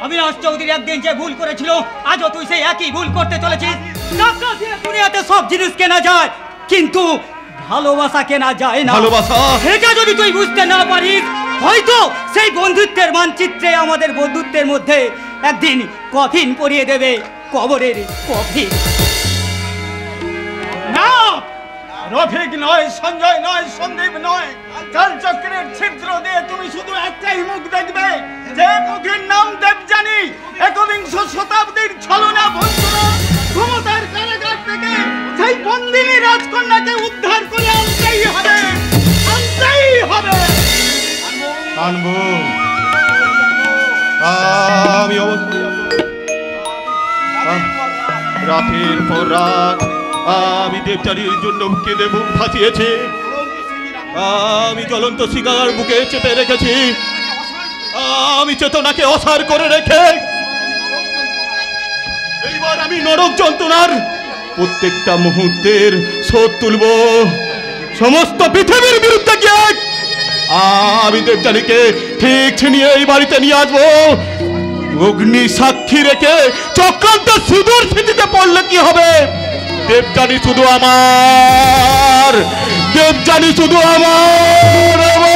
অবিনাশ চৌধুরী একদিন যে ভুল করেছিল আজও তুই সেই একই ভুল করতে চলেছিস। টাকা দিয়ে দুনিয়াতে সব জিনিস কেনা যায়, কিন্তু ভালোবাসা কেনা যায় না। ভালোবাসা, এটা যদি তুই বুঝতে না পারিস, হয়তো সেই বন্ধুত্বের মানচিত্রে আমাদের বন্ধুত্বের মধ্যে একদিন কফিন পরিয়ে দেবে, কবরের কফিন। না, রফিক নয়, সঞ্জয় নয়, সন্দীপ নয়, কালচক্রের ছিদ্র দিয়ে তুমি শুধু একটাই মুখ দেখবে, যে মুখের নাম দেবযানী। একবিংশ শতাব্দীর ছলনা বন্ধুরা ক্ষমতার কারাগার থেকে সেই বন্দিনী রাজকন্যাকে উদ্ধার করে আনতেই হবে, আনতেই হবে। আনবো, আমি অবশ্যই রাতের পর রাত আমি দেবযানীর জন্য কেঁদে বুক ফাটিয়েছি। আমি জ্বলন্ত শিকার বুকে চেপে রেখেছি। আমি চেতনাকে অসার করে রেখে এইবার আমি নরক যন্ত্রণার প্রত্যেকটা মুহূর্তের শোধ তুলব। সমস্ত পৃথিবীর বিরুদ্ধে গিয়ে আমি দেবযানীকে ঠিক ছিনিয়ে এই বাড়িতে নিয়ে আসবো। অগ্নি সাক্ষী রেখে চক্রান্ত সিঁদুর স্মৃতিতে পড়লে কি হবে? দেবযানী শুধু আমার, দেবযানী শুধু আমার।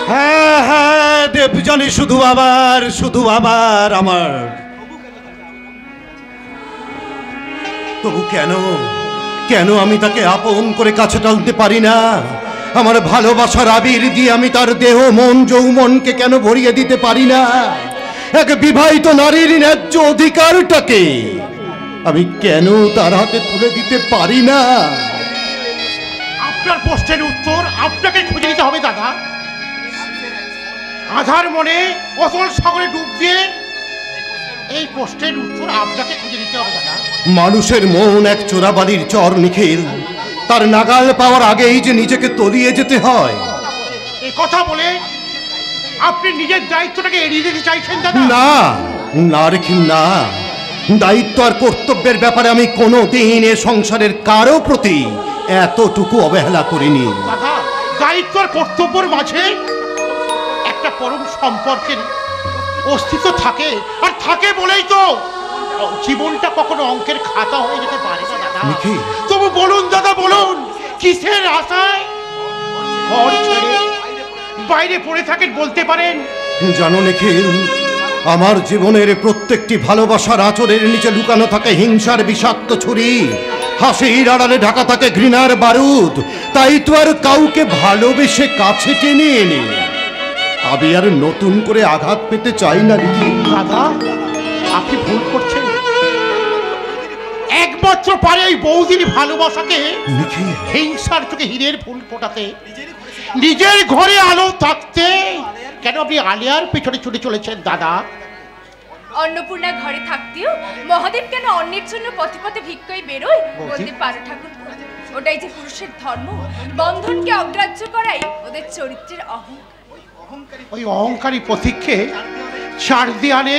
হ্যাঁ হ্যাঁ, দেবযানী শুধু আবার, শুধু আবার আমার। তবু কেন কেন আমি তাকে আপন করে কাছে টানতে পারি না? আমার ভালোবাসার আবির দিয়ে আমি তার দেহ মন যৌবনকে কেন ভরিয়ে দিতে পারি না? এক বিবাহিত নারীর ন্যায্য অধিকারটাকে আমি কেন তার হাতে তুলে দিতে পারি না? আপনার প্রশ্নের উত্তর আপনাকে খুঁজে নিতে হবে দাদা। আধার মনে অচল সাগরে ডুব দিয়ে এই প্রশ্নের উত্তর আপনাকে খুঁজে নিতে হবে দাদা। মানুষের মন এক চোরাবালির চর নিখিল, তার নাগাল পাওয়ার আগেই যে নিজেকে তলিয়ে যেতে হয়। এই কথা বলে আপনি নিজের দায়িত্বটাকে এড়িয়ে দিতে চাইছেন দাদা? না না রেখিল, না। দায়িত্ব আর কর্তব্যের ব্যাপারে আমি কোনো দিন এ সংসারের কারো প্রতি এতটুকু অবহেলা করিনি। দাদা, দায়িত্ব আর কর্তব্যের মাঝে একটা পরম সম্পর্কের অস্তিত্ব থাকে, আর থাকে বলেই তো জীবনটা কখনো অঙ্কের খাতা হয়ে যেতে পারে না দাদা। তবু বলুন দাদা, বলুন কিসের আশায় ঘর ছেড়ে বাইরে পড়ে থাকেন বলতে পারেন? জানো নিখিল, আমার জীবনের প্রত্যেকটি ভালোবাসার আঁচড়ের নিচে লুকানো থাকে হিংসার বিষাক্ত ছুরি, হাসির আড়ালে ঢাকা থাকে ঘৃণার বারুদ, তাই তো আর কাউকে ভালোবেসে কাছে টেনে এনে আমি আর নতুন করে আঘাত পেতে চাই না দিদি। দাদা, আপনি ভুল করছেন। এক বছর পরে এই বৌদির ভালোবাসাকে হিংসার চোখে হীরের ফুল ফোটাতে, নিজের ঘরে আলো থাকতে কেন আপনি আলিয়ার পেছনে ছুটে চলেছেন দাদা? অন্নপূর্ণা ঘরে থাকতেও মহাদেব কেন অন্যের জন্য পথে পথে ভিক্ষায় বেরোয় বলতে পারো ঠাকুর? ওটাই যে পুরুষের ধর্ম। বন্ধনকে অগ্রাহ্য করাই ওদের চরিত্রের অহংকার। ওই অহংকারী পথিককে চার দেয়ালে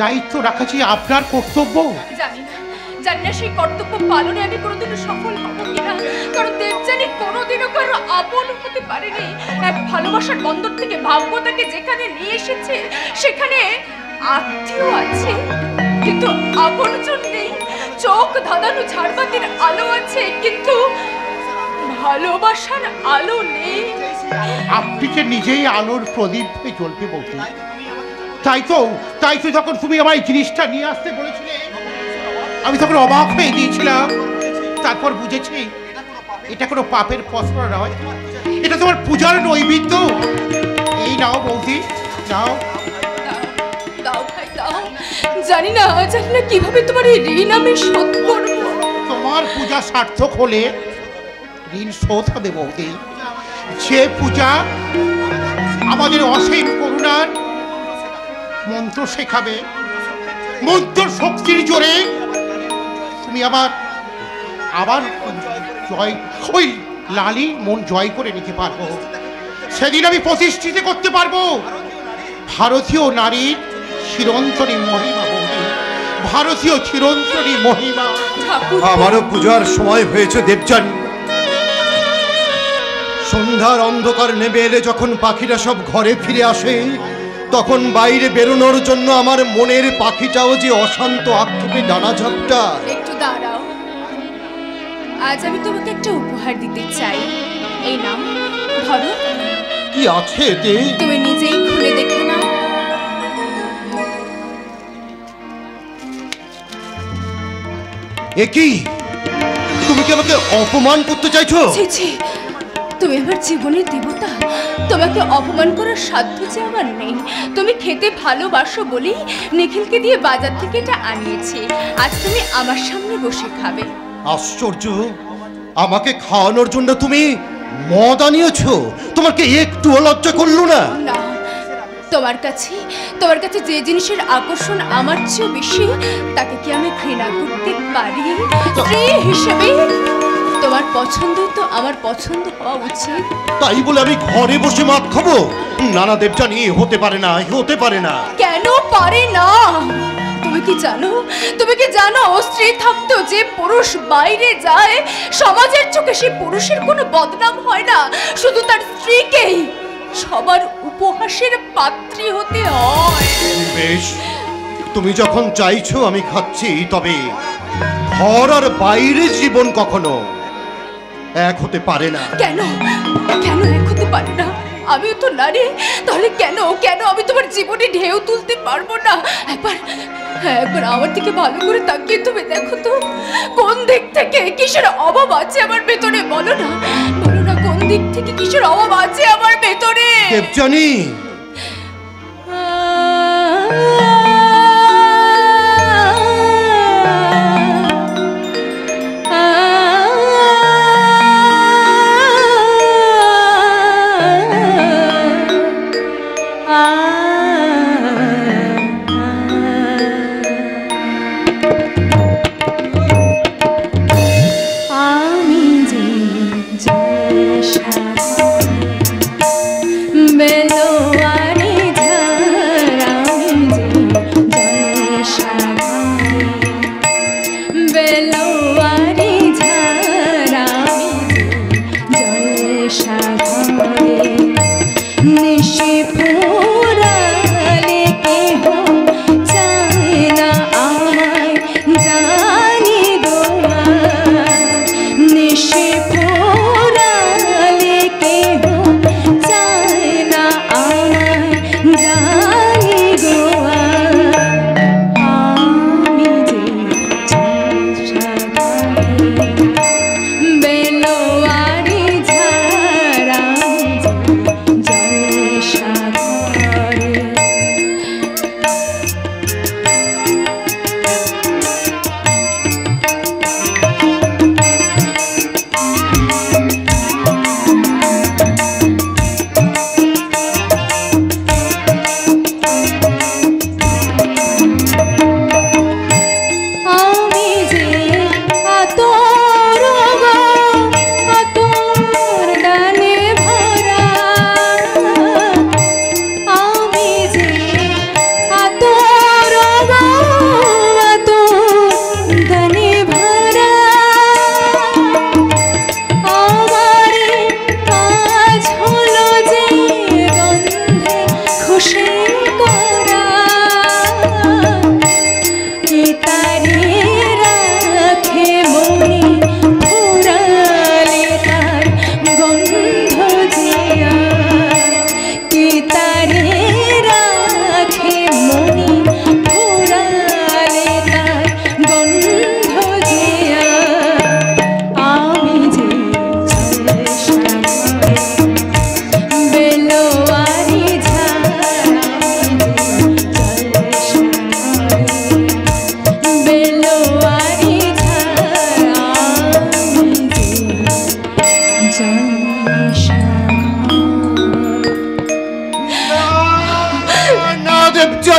দায়িত্ব রাখা যে আপনার কর্তব্য। জানি না সেই কর্তব্য পালনে আমি কোনোদিনও সফল হব কিনা, কারণ দেবযানী কোনোদিনও কারো আপন হতে পারেনি। এক ভালোবাসার বন্দর থেকে ভাগ্য তাকে যেখানে নিয়ে এসেছে সেখানে আত্মীয় আছে, কিন্তু আপনজন নেই। চোখ ধাঁধানো ঝাড়বাতির আলো আছে, কিন্তু ভালোবাসার আলো নেই। আপনি যে নিজেই আলোর প্রদীপ হয়ে জ্বলতে বলতে, তাই তো যখন তুমি আমার এই জিনিসটা নিয়ে আসতে বলেছিলে আমি তখন অবাক হয়ে দিয়েছিলাম। তারপর বুঝেছি এটা কোনো পাপের ফসল নয়, এটা তোমার পূজার নৈবেদ্য। এই নাও বৌদি, নাও। জানি না কিভাবে তোমার এই ঋণ আমি শোধ করব। তোমার পূজা সার্থক হলে ঋণ শোধ হবে বৌদি। যে পূজা আমাদের অসীম করুণার মন্ত্র শেখাবে, মন্ত্র শক্তির জোরে তুমি আবার জয় ওই লালি মন জয় করে নিতে পারবো। সেদিন আমি প্রতিষ্ঠিত করতে পারবো ভারতীয় নারীর চিরন্তনী মহিমা। ভারতীয় চিরন্তনী মহিমা। আমারও পূজার সময় হয়েছে দেবযানী। সন্ধ্যার অন্ধকার নেমে এলে যখন পাখিরা সব ঘরে ফিরে আসে, তখন বাইরে বেরোনোর জন্য আমার মনের পাখিটাও যে অশান্ত আক্ষেপে ডানা ঝাপটা। একটু দাঁড়াও, আজ আমি তোমাকে একটা উপহার দিতে চাই। এই নাও, ধরো। কি আছে এতে? তুমি নিজেই খুলে দেখে নাও। এ কি? তুমি কি আমাকে অপমান করতে চাইছো? তুমি আমার জীবনের দেবতা, তোমাকে অপমান করার সাধ্য যে আমার নেই। তুমি খেতে ভালোবাসো বলেই নিখিলকে দিয়ে বাজার থেকে এটা আনিয়েছি। আজ তুমি আমার সামনে বসে খাবে। আশ্চর্য, আমাকে খাওয়ানোর জন্য তুমি মদ আনিয়েছো? তোমার কি একটুও লজ্জা করলো না? না, তোমার কাছে যে জিনিসের আকর্ষণ আমার চেয়ে বেশি তাকে কি আমি ঘৃণা করতে পারি? স্ত্রী হিসেবে তোমার পছন্দই তো আমার পছন্দ হওয়া উচিত। তাই বলে আমি ঘরে বসে মদ খাবো? নানা দেবযানী, হতে পারে না, হতে পারে না। কেন পারে না? তুমি কি জানো স্ত্রী থাকতেও যে পুরুষ বাইরে যায়, সমাজের চোখে সেই পুরুষের কোনো বদনাম হয় না, শুধু তার স্ত্রীকেই সবার উপহাসের পাত্রী হতে হয়। বেশ, তুমি যখন চাইছো আমি খাচ্ছি, তবে ঘর আর বাইরে জীবন কখনো এক হতে পারে না। কেন এক হতে পারে না? আমিও তো নারী, তাহলে কেন আমি তোমার জীবনে ঢেউ তুলতে পারবো না? একবার আমার দিকে ভালো করে তাকিয়ে তুমি দেখো তো, কোন দিক থেকে কিসের অভাব আছে আমার ভেতরে? বলো না, কোন দিক থেকে কিসের অভাব আছে আমার ভেতরে? দেবযানী,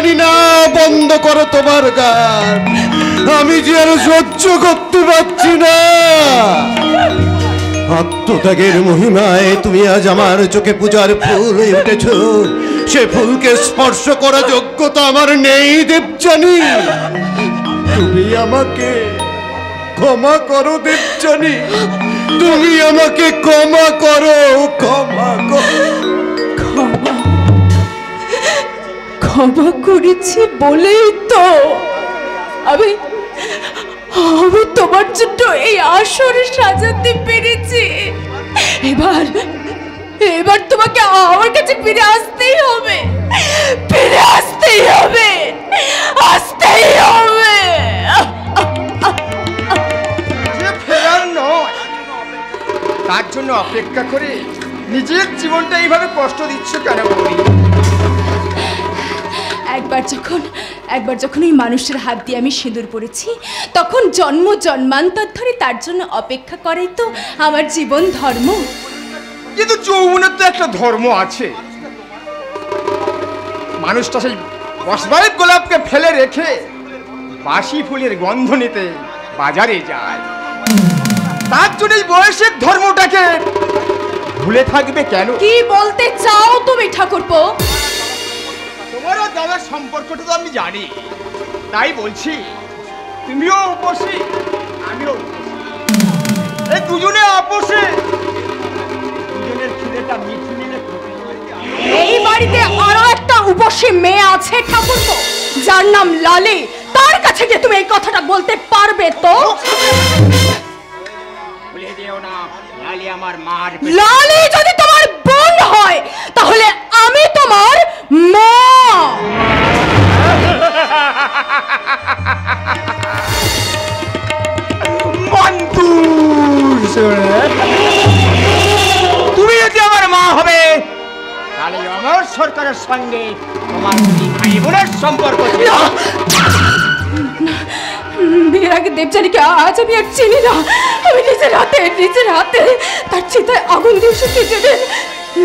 জানি না। বন্ধ করো তোমার গান, আমি যে আর সহ্য করতে পারছি না। আত্মত্যাগের মহিমায় তুমি আজ আমার চোখে পূজার ফুল হয়ে উঠেছ। সে ফুলকে স্পর্শ করা যোগ্যতা আমার নেই দেবযানী। তুমি আমাকে ক্ষমা করো দেবযানী, তুমি আমাকে ক্ষমা করো, ক্ষমা করো। ক্ষমা করেছি বলেই তো আমি তোমার জন্য এই আসর সাজাতে পেরেছি। এবার তোমাকে আমার কাছে ফিরে আসতেই হবে, ফিরে আসতেই হবে, আসতেই হবে। যে ফেরার নয় তার জন্য অপেক্ষা করে নিজের জীবনটা এইভাবে কষ্ট দিচ্ছ কেন? একবার যখন এই মানুষের হাত দিয়ে আমি সিঁদুর পড়েছি, তখন জন্ম জন্মান্তর ধরে তার জন্য অপেক্ষা করাই তো আমার জীবন ধর্ম। কিন্তু যৌবনের তো একটা ধর্ম আছে। মানুষটা সেই বসবাইক গোলাপকে ফেলে রেখে বাসি ফুলের গন্ধ নিতে বাজারে যায়। তার জন্য এই বয়সের ধর্মটাকে ভুলে থাকবে কেন? কি বলতে চাও তুমি ঠাকুরপো? তোমার আর দাদার সম্পর্কটা তো আমি জানি, তাই বলছি তুমিও উপসী আমিও এই দুজনে আপোষে দুজনের খিদেটা মিটিয়ে নিলে। এই বাড়িতে আরো একটা উপসী মেয়ে আছে ঠাকুরপো, যার নাম লালি। তার কাছে গিয়ে তুমি এই কথাটা বলতে পারবে তো? বলে দিও না লালি আমার মার। লালি যদি তোমার বোন হয় তাহলে আমি তোমার মা। তুমি যদি আমার মা হবে তাহলে আমার সরকারের সঙ্গে তোমার ভাই বোনের সম্পর্ক। বিয়ের আগে দেবযানীকে আজ আমি আর চিনি না। আমি নিজের হাতে তার চিতায় আগুন দিয়ে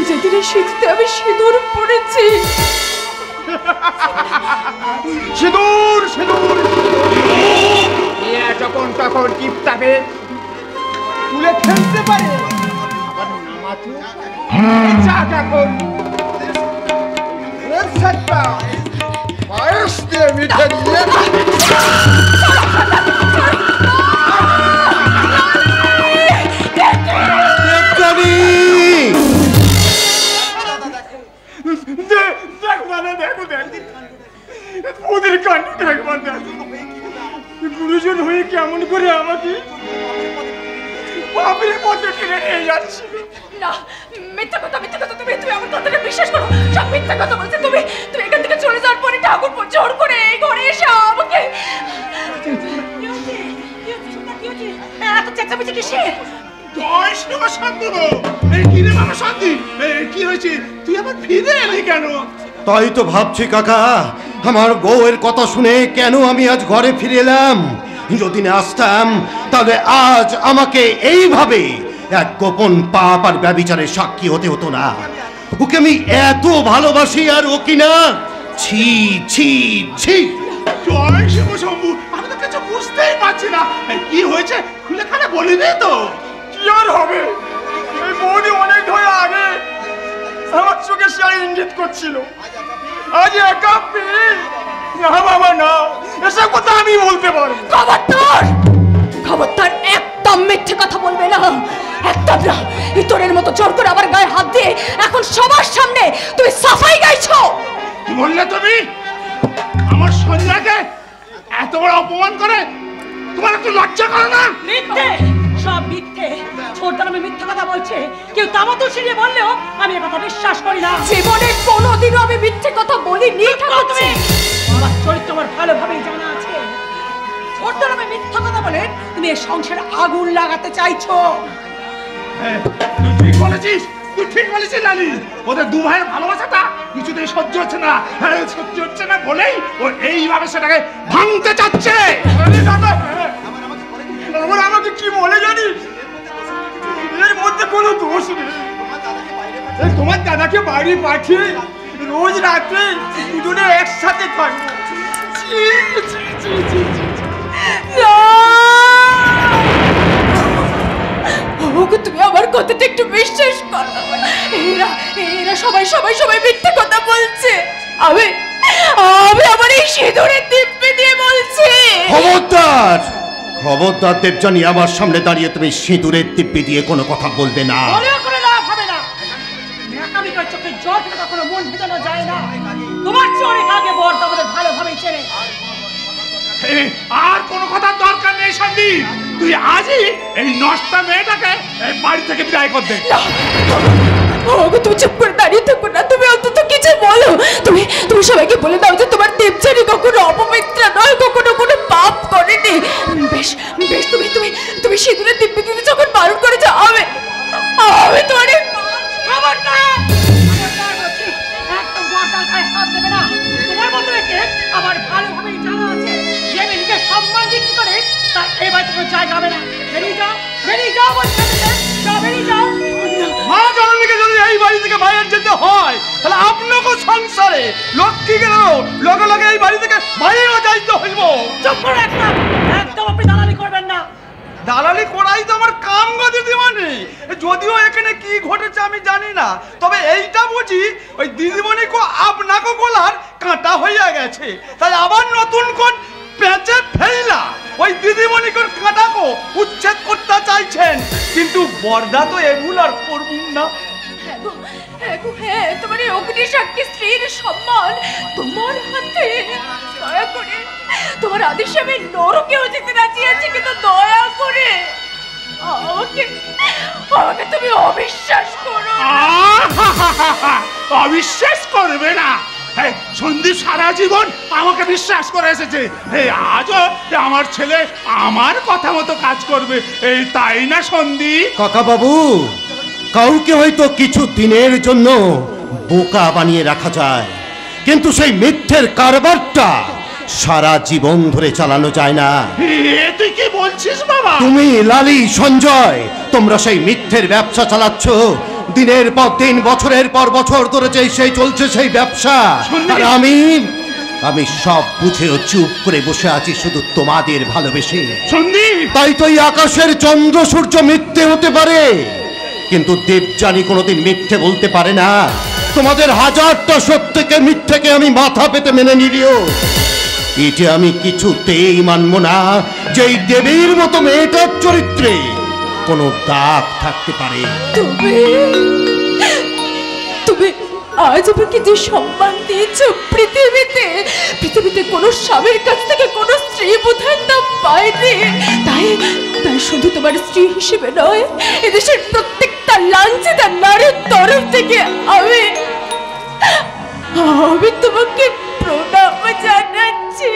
যেদিনে শীতে আমি সিঁদুর পড়েছি। সিঁদুর সিঁদুর যখন তখন টিপটাপে তুলে ফেলতে পারে, আবার নামাতো চাটা করুন বয়স দিয়ে মিঠে দিয়ে। ওদের কান্ড একবার দেখো, গুরুজন হয়ে কেমন করে আমাকে পাপের পথে টেনে নিয়ে যাচ্ছে। না, মিথ্যা কথা তুমি আমার কথাটা বিশ্বাস করো। সব মিথ্যা কথা বলছে। তুমি এখান থেকে চলে যাওয়ার পরে ঠাকুরপো জোর করে এই ঘরে এসে আমাকে। এত চেঁচামেচি কিসে? কি হয়েছে? তুই আবার ফিরে এলি কেন? তাই তো ভাবছি কাকা, আমার বউয়ের কথা শুনে কেন আমি আজ ঘরে ফিরে এলাম। যদি না আসতাম তাহলে আজ আমাকে এইভাবে এক গোপন পাপ আর ব্যভিচারের সাক্ষী হতে হতো না। ওকে আমি এত ভালোবাসি আর ও কিনা ছি ছি ছি। জয় শিব শম্ভু, আমি তো কিছু বুঝতেই পারছি না কি হয়েছে। খুলে খালে বলি দে তো। কি আর হবে, এই বৌদি অনেক ধরে আগে আমার চোখে সে ইঙ্গিত করছিল। আজ একা পেয়ে না বাবা না, এসব কথা আমি বলতে পারবো। খবরদার একদম মিথ্যে কথা বলবে না, একদম না। ইতরের মতো জোর করে আবার গায়ে হাত দিয়ে এখন সবার সামনে তুমি সাফাই গাইছো। কি বললে তুমি? আমার সন্ধ্যাকে এত বড় অপমান করে তোমার একটু লজ্জা করে না? মিথ্যে, সব মিথ্যে। ছোটদার আমি মিথ্যা কথা বলছে, কেউ তামাতো ছিড়িয়ে বললেও আমি এ কথা বিশ্বাস করি না। জীবনে কোনোদিনও আমি মিথ্যে কথা বলিনি। তুমি আমার চরিত্র আমার ভালোভাবেই জানা আছে। ছোটদার আমি মিথ্যা কথা বলে তুমি এই সংসারে আগুন লাগাতে চাইছো। তুই ঠিক বলেছিস, তুই ঠিক বলেছিস লালি। ওদের দু ভাইয়ের ভালোবাসাটা কিছুতেই সহ্য হচ্ছে না, সহ্য হচ্ছে না বলেই ও এইভাবে সেটাকে ভাঙতে চাচ্ছে। আমার আমাকে কি বলে জানিস, এর মধ্যে কোনো দোষ নেই। তোমার দাদাকে বাড়ি পাঠিয়ে রোজ রাত্রে দুজনে একসাথে থাকবো। তুমি আমার কথাটা একটু বিশ্বাস করো। এরা সবাই সবাই সবাই মিথ্যে কথা বলছে। আমি আমার এই সিঁদুরের দিব্যি দিয়ে বলছি। খবরদার, খবরদার দেবযানী, আমার সামনে দাঁড়িয়ে তুমি সিঁদুরের দিব্যি দিয়ে কোনো কথা বলবে না। চোখে জল থেকে কখনো মন ভেজানো যায় না। তোমার চেয়ে অনেক আগে বর তোমাদের ভালোভাবেই চেনে। আর কোনো কথার দরকার নেই সন্দীপ, তুই আজই এই নষ্টা মেয়েটাকে এই বাড়ি থেকে বিদায় কর দে। তুমি চুপ করে দাঁড়িয়ে থাকো না, তুমি অন্তত কিছু বলো। তুমি সবাইকে বলে দাও যে তোমার দেবযানী কখনো অপবিত্র নয়, কখনো কোনো পাপ করেনি। বেশ বেশ, তুমি সিঁদুরের দিব্যি দিতে যখন বারণ করেছো, আমি তোমার তোমার মতো একে আমার ভালোভাবেই জানা আছে। যে মেয়েকে সম্মান বিক্রি করে তার এই বাড়িতে কোনো জায়গা হবে না। বেরিয়ে যাও, বেরিয়ে যাও, বেরিয়ে যাও। মা জননীকে যদি এই বাড়ি থেকে বাইরে যেতে হয়, তাহলে আপনাকে সংসারে লক্ষ্মী গেল লগে লগে এই বাড়ি থেকে বাইরেও যাইতে হইব। চুপ করে একদম আপনি দালালি করবেন না। দালালি করাই তো আমার কাম গো দিদিমণি। যদিও এখানে কি ঘটেছে আমি জানি না, তবে এইটা বুঝি ওই দিদিমণিকে আপনাকে গলার কাঁটা হইয়া গেছে, তাই আবার নতুন কোন পেঁচে ফেলা ওই দিদিমণিকে কাঁটাকে উচ্ছেদ করতে চাইছেন। কিন্তু বর্দা তো এগুলো আর করবেন না। হ্যাঁ, তোমার এই অগ্নি সাক্ষী স্ত্রীর সম্মান তোমার হাতে। দয়া করে তোমার আদেশে আমি নরকেও যেতে রাজি আছি, কিন্তু দয়া করে আমাকে তুমি অবিশ্বাস করো। অবিশ্বাস করবে না? সন্দীপ সারা জীবন আমাকে বিশ্বাস করে এসেছে, আজও আমার ছেলে আমার কথা মতো কাজ করবে, এই তাই না সন্দীপ? কাকা বাবু, কাউকে হয়তো কিছু দিনের জন্য বোকা বানিয়ে রাখা যায়, কিন্তু সেই মিথ্যের কারবারটা সারা জীবন ধরে চালানো যায় না। তুই কি বলছিস বাবা? তুমি, লালি, সঞ্জয়, তোমরা সেই মিথ্যের ব্যবসা চালাচ্ছ। দিনের পর দিন, বছরের পর বছর ধরে সেই চলছে সেই ব্যবসা। আর আমি সব বুঝেও চুপ করে বসে আছি শুধু তোমাদের ভালোবেসে। তাই তো এই আকাশের চন্দ্র সূর্য মিথ্যে হতে পারে, কিন্তু দেবযানী কোনোদিন মিথ্যে বলতে পারে না। তোমাদের হাজারটা সত্যকে মিথ্যেকে আমি মাথা পেতে মেনে নিলিও এটা আমি কিছুতেই মানব না যে এই দেবীর মতো মেয়েটার চরিত্রে কোনো দাগ থাকতে পারে। তুমি আজ আমাকে যে সম্মান দিয়েছ, পৃথিবীতে কোনো স্বামীর কাছ থেকে কোনো স্ত্রী বোধহয় তা পায়নি। তাই শুধু তোমার স্ত্রী হিসেবে নয়, এদেশের প্রত্যেকটা লাঞ্ছিত নারীর তরফ থেকে আমি তোমাকে প্রণাম জানাচ্ছি।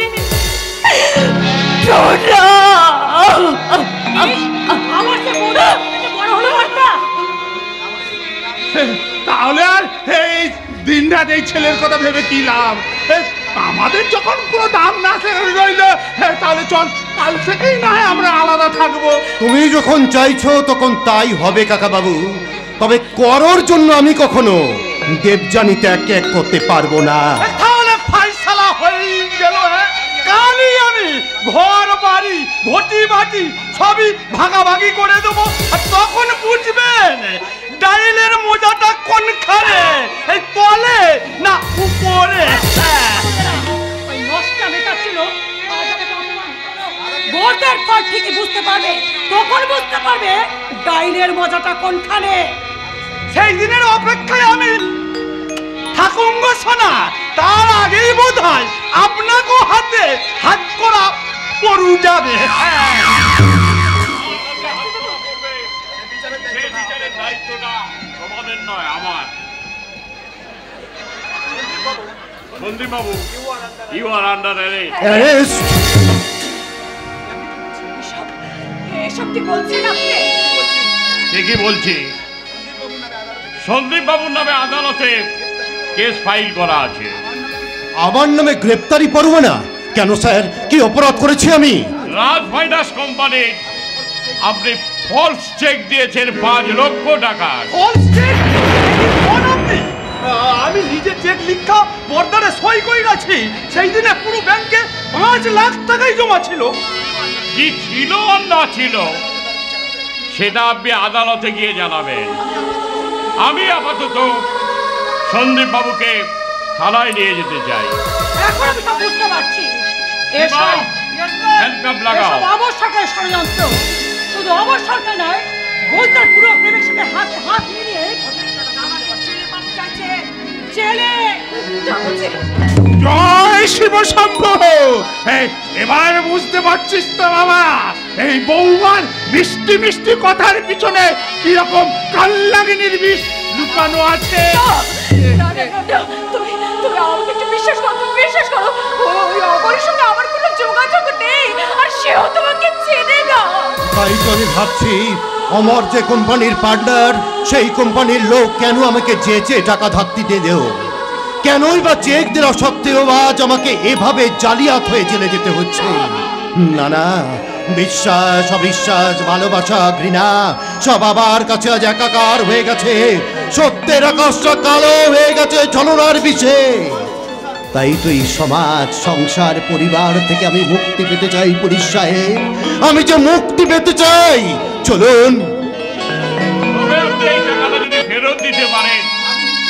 তাহলে আর এই দিন রাত এই ছেলের কথা ভেবে কি লাভ? আমাদের যখন কোনো দাম না রইল, তাহলে চল কাল থেকেই না হয় আমরা আলাদা থাকবো। তুমি যখন চাইছো তখন তাই হবে কাকা বাবু, তবে করোর জন্য আমি কখনো দেবযানী ত্যাগ করতে পারবো না। তাহলে ফাইসালা হয়ে গেল। কালই আমি ঘর বাড়ি ঘটি বাটি সবই ভাগাভাগি করে দেবো, আর তখন বুঝবেন ডাইলের মজাটা কোনখানে, এই তলে না উপরে। ওই নষ্টা মেটা ছিল বোর্ডের পর ঠিকই বুঝতে পারবে, তখন বুঝতে পারবে ডাইলের মজাটা কোনখানে। সেই দিনের অপেক্ষায় আমি থাকুঙ্গ সোনা, তার আগেই বোধ হয় আপনাকে হাতে হাত করা পড়ু যাবে। সন্দীপ বাবু, you are under arrest. এসব কি বলছেন আপনি? ঠিকই বলছি। সন্দীপ বাবুর নামে আদালতে কেস ফাইল করা আছে। আমার নামে গ্রেপ্তারি পরোয়ানা? কেন স্যার, কি অপরাধ করেছি আমি? রাজ ফাইন্যান্স কোম্পানি আপনি ফলস চেক দিয়েছেন 5 লক্ষ টাকা। আমি নিজে চেক লিখা বর্দারে সই কই গেছি। সেই দিনে পুরো ব্যাংকে 5 লাখ টাকাই জমা ছিল। কি ছিল আর না ছিল সেটা আপনি আদালতে গিয়ে জানাবেন। আমি আপাতত সন্দীপ বাবুকে থানায় নিয়ে যেতে চাই। এখন আমি সব বুঝতে পারছি। অমর সরকারের ষড়যন্ত্র, শুধু অমর সরকার নয়, বলতার পুরো প্রেমের সাথে হাতে হাত মিলিয়ে জয় শিব শম্ভু। এবার বুঝতে পারছিস তো বাবা, এই বৌমার মিষ্টি মিষ্টি কথার পিছনে কিরকম কাল্লাগিনীর বিষ লুকানো আছে। তুমি আমাকে একটু বিশ্বাস করো, তুমি বিশ্বাস করো, ওই অমরের সঙ্গে আমার কোনো যোগাযোগ নেই, আর সেও তোমাকে চেনে না। তাই তো আমি ভাবছি, অমর যে কোম্পানির পার্টনার, সেই কোম্পানির লোক কেন আমাকে চেয়ে টাকা ধার দিতে দেও? কেনই বা চেক দেওয়া সত্ত্বেও আজ আমাকে এভাবে জালিয়াত হয়ে জেলে যেতে হচ্ছে? না না, বিশ্বাস অবিশ্বাস ভালোবাসা ঘৃণা সব আবার কাছে আজ একাকার হয়ে গেছে। সত্যের আকাশটা কালো হয়ে গেছে ছলনার বিষে। তাই তো এই সমাজ সংসার পরিবার থেকে আমি মুক্তি পেতে চাই পুলিশ সাহেব, আমি যে মুক্তি পেতে চাই। চলুন। এই টাকাটা যদি ফেরত দিতে পারেন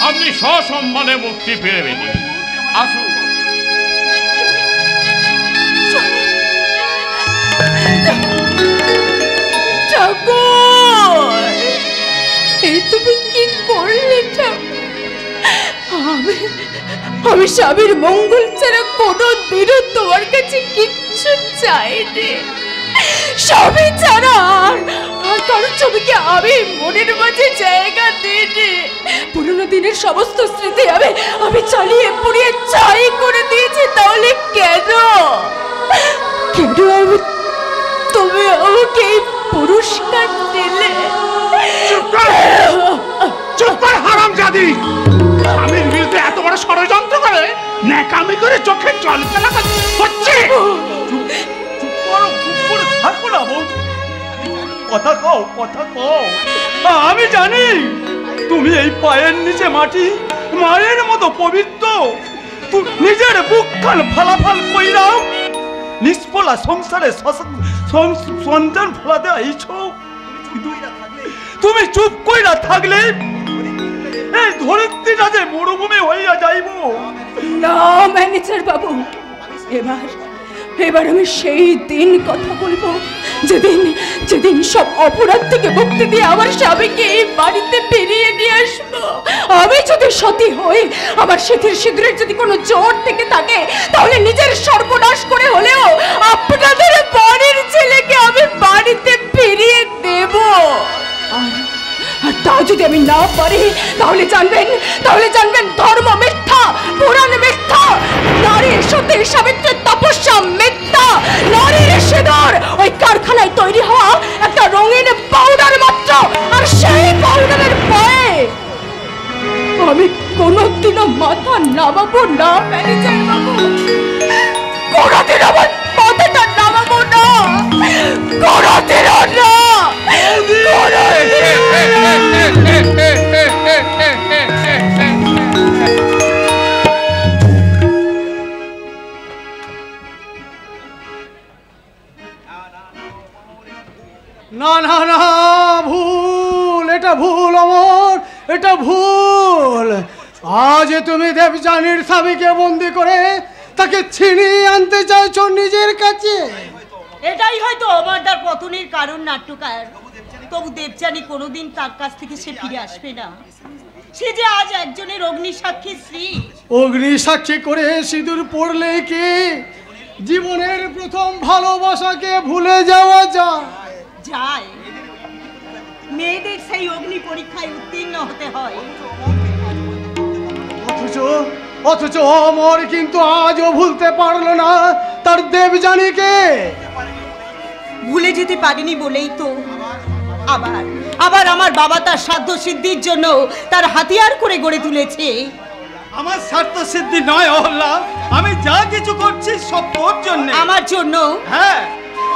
আপনি সসম্মানে মুক্তি পেয়ে আসুন। এই তুমি কি করলে? আমি স্বামীর মঙ্গল ছাড়া কোনো দিনও তোমার কাছে কিচ্ছু চাইনি। স্বামী ছাড়া আর কারো ছবিকে আমি মনের মাঝে জায়গা দিইনি। পুরোনো দিনের সমস্ত স্মৃতি আমি চালিয়ে পুড়িয়ে ছাই করে দিয়েছি। তাহলে কেন তুমি আমাকে পুরস্কার দিলে? চুপ কর হারামজাদি! স্বামীর বিরুদ্ধে এত বড় ষড়যন্ত্র করে ন্যাকামি করে চোখে জল ফেলা হচ্ছে। কথা কও, কথা কও। আমি জানি তুমি এই পায়ের নিচে মাটি, মায়ের মতো পবিত্র। নিজের বুকখান ফালাফাল কইরাও নিষ্ফলা সংসারে সন্তান ফলাতে আইছ। তুমি চুপ কইরা থাকলে এই ধরিত্রীটা যে মরুভূমি হইয়া যাইব। না ম্যানেজার বাবু, এবার আমি সেই দিন কথা বলবো যেদিন সব অপরাধ থেকে মুক্তি দিয়ে আমার স্বামীকে এই বাড়িতে ফিরিয়ে নিয়ে আসবো। আমি যদি সতী হই, আমার সেটির শীঘ্রের যদি কোনো জোর থেকে থাকে, তাহলে নিজের সর্বনাশ করে হলেও আপনাদের বাড়ির ছেলেকে আমি বাড়িতে ফিরিয়ে দেব। আর তা যদি আমি না পারি, তাহলে জানবেন ধর্ম মিথ্যা, পুরাণ মিথ্যা, নারীর সত্যি সাবিত্রীর তপস্যা মিথ্যা, নারীর সিঁদুর ওই কারখানায় তৈরি হওয়া একটা রঙিন পাউডার মাত্র। আর সেই পাউডারের ভয়ে আমি কোনোদিনও মাথা নামাবো না ম্যানেজার বাবু, কোনোদিন আমার মাথাটা নামাবো না, কোনোদিনও না। না না না, ভুল, এটা ভুল অমর, এটা ভুল। আজ তুমি দেবযানীর স্বামীকে বন্দি করে তাকে ছিনিয়ে আনতে চাইছো নিজের কাছে। এটাই হয়তো অমরদার পতনের কারণ নাট্যকার। তবু দেবযানী কোনোদিন তার কাছ থেকে সে ফিরে আসবে না। সে যে আজ একজনের অগ্নিসাক্ষী স্ত্রী। অগ্নিসাক্ষী করে সিঁদুর পড়লে কি জীবনের প্রথম ভালোবাসাকে ভুলে যাওয়া যায়? মেয়েদের সেই অগ্নি পরীক্ষায় উত্তীর্ণ হতে হয়। অথচ অমর কিন্তু আজও ভুলতে পারলো না তার দেবযানীকে। ভুলে যেতে পারিনি বলেই তো আবার আমার বাবা তার সাধ্য সিদ্ধির জন্য তার হাতিয়ার করে গড়ে তুলেছে। আমার স্বার্থ সিদ্ধি নয় অহল্লা, আমি যা কিছু করছি সব তোর জন্য। আমার জন্য? হ্যাঁ,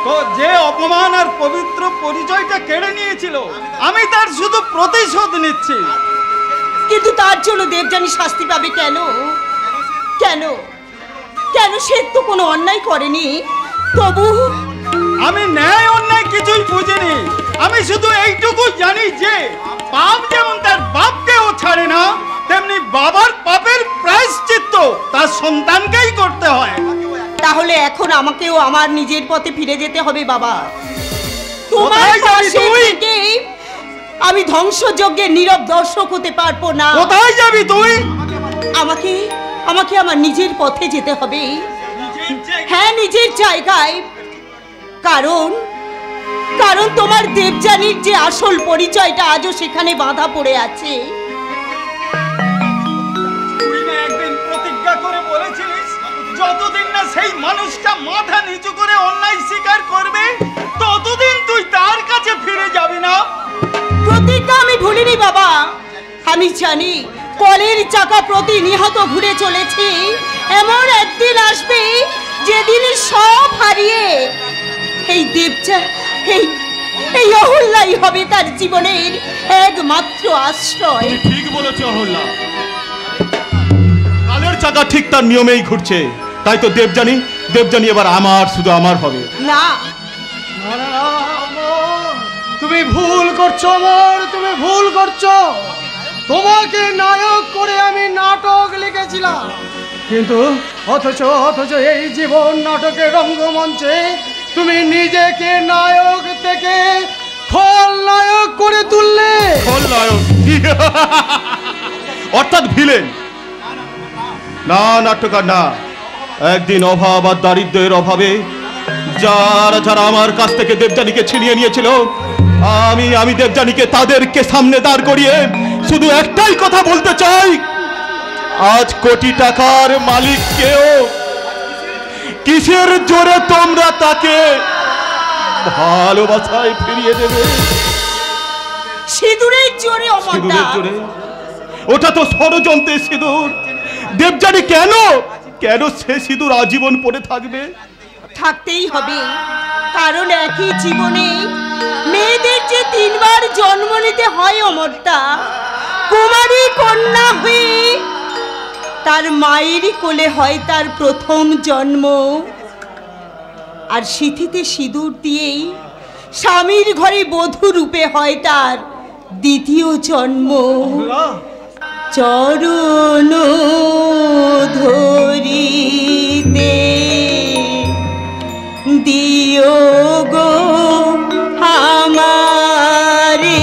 তো যে অপমান আর পবিত্র পরিচয়টা কেড়ে নিয়েছিল, আমি তার শুধু প্রতিশোধ নিচ্ছি। কিন্তু তার জন্য দেবযানী শাস্তি পাবে কেন? কেন কেন? সে তো কোনো অন্যায় করেনি। তবু আমি ন্যায় অন্যায় কিছুই বুঝিনি। আমি শুধু এইটুকু জানি যে বাপ যেমন তার বাপকেও ছাড়ে না, তেমনি বাবার পাপের প্রায়শ্চিত্ত তার সন্তানকেই করতে হয়। তাহলে এখন আমাকেও আমার নিজের পথে ফিরে যেতে হবে বাবা। কোথায় যাবি তুই? আমি ধ্বংসযজ্ঞের নীরব দর্শক হতে পারবো না। কোথায় যাবি তুই? আমাকে আমাকে আমার নিজের পথে যেতে হবে। হ্যাঁ, নিজের জায়গায়। কারণ কারণ তোমার দেবযানীর যে আসল পরিচয়টা আজও সেখানে বাঁধা পড়ে আছে। তুই না একদিন প্রতিজ্ঞা করে বলেছিলিস যতদিন না সেই মানুষটা মাথা নিচু করে অন্যায় স্বীকার করবে ততদিন তুই তার কাছে ফিরে যাবি না। প্রতিজ্ঞা আমি ভুলিনি বাবা। আমি জানি কলের চাকা প্রতিনিয়ত ঘুরে চলেছে। এমন একদিন আসবে যেদিন সব হারিয়ে এই এই অহল্যাই হবে তার জীবনের একমাত্র আশ্রয়। ঠিক বলেছ অহল্যা, কালের চাকা ঠিক তার নিয়মেই ঘুরছে। তাই তো দেবযানী এবার আমার, শুধু আমার হবে না। তুমি ভুল করছো অমর, তুমি ভুল করছো। তোমাকে নায়ক করে আমি নাটক লিখেছিলাম, কিন্তু অথচ এই জীবন নাটকের রঙ্গমঞ্চে তুমি নিজেকে নায়ক থেকে খলনায়ক করে তুললে। খলনায়ক অর্থাৎ ভিলেন? না নাট্যকার না, একদিন অভাব আর দারিদ্র্যের অভাবে যারা আমার কাছ থেকে দেবযানীকে ছিনিয়ে নিয়েছিল, আমি দেবযানীকে তাদেরকে সামনে দাঁড় করিয়ে শুধু একটাই কথা বলতে চাই, আজ কোটি টাকার মালিককেও কিসের জোরে তোমরা তাকে ভালোবাসায় ফিরিয়ে দেবে? সিঁদুরের জোরে। সিঁদুরের জোরে? ওটা তো ষড়যন্ত্রের সিঁদুর। দেবযানী কেন সে সিঁদুর আজীবন পড়ে থাকবে? থাকতেই হবে, কারণ একই জীবনে মেয়েদের যে 3 বার জন্ম নিতে হয় অমরটা, কুমারী কন্যা হয়ে তার মায়ের কোলে হয় তার প্রথম জন্ম, আর সিঁথিতে সিঁদুর দিয়েই স্বামীর ঘরে বধূ রূপে হয় তার দ্বিতীয় জন্ম। চরণ ধরিতে দিও গো আমারে,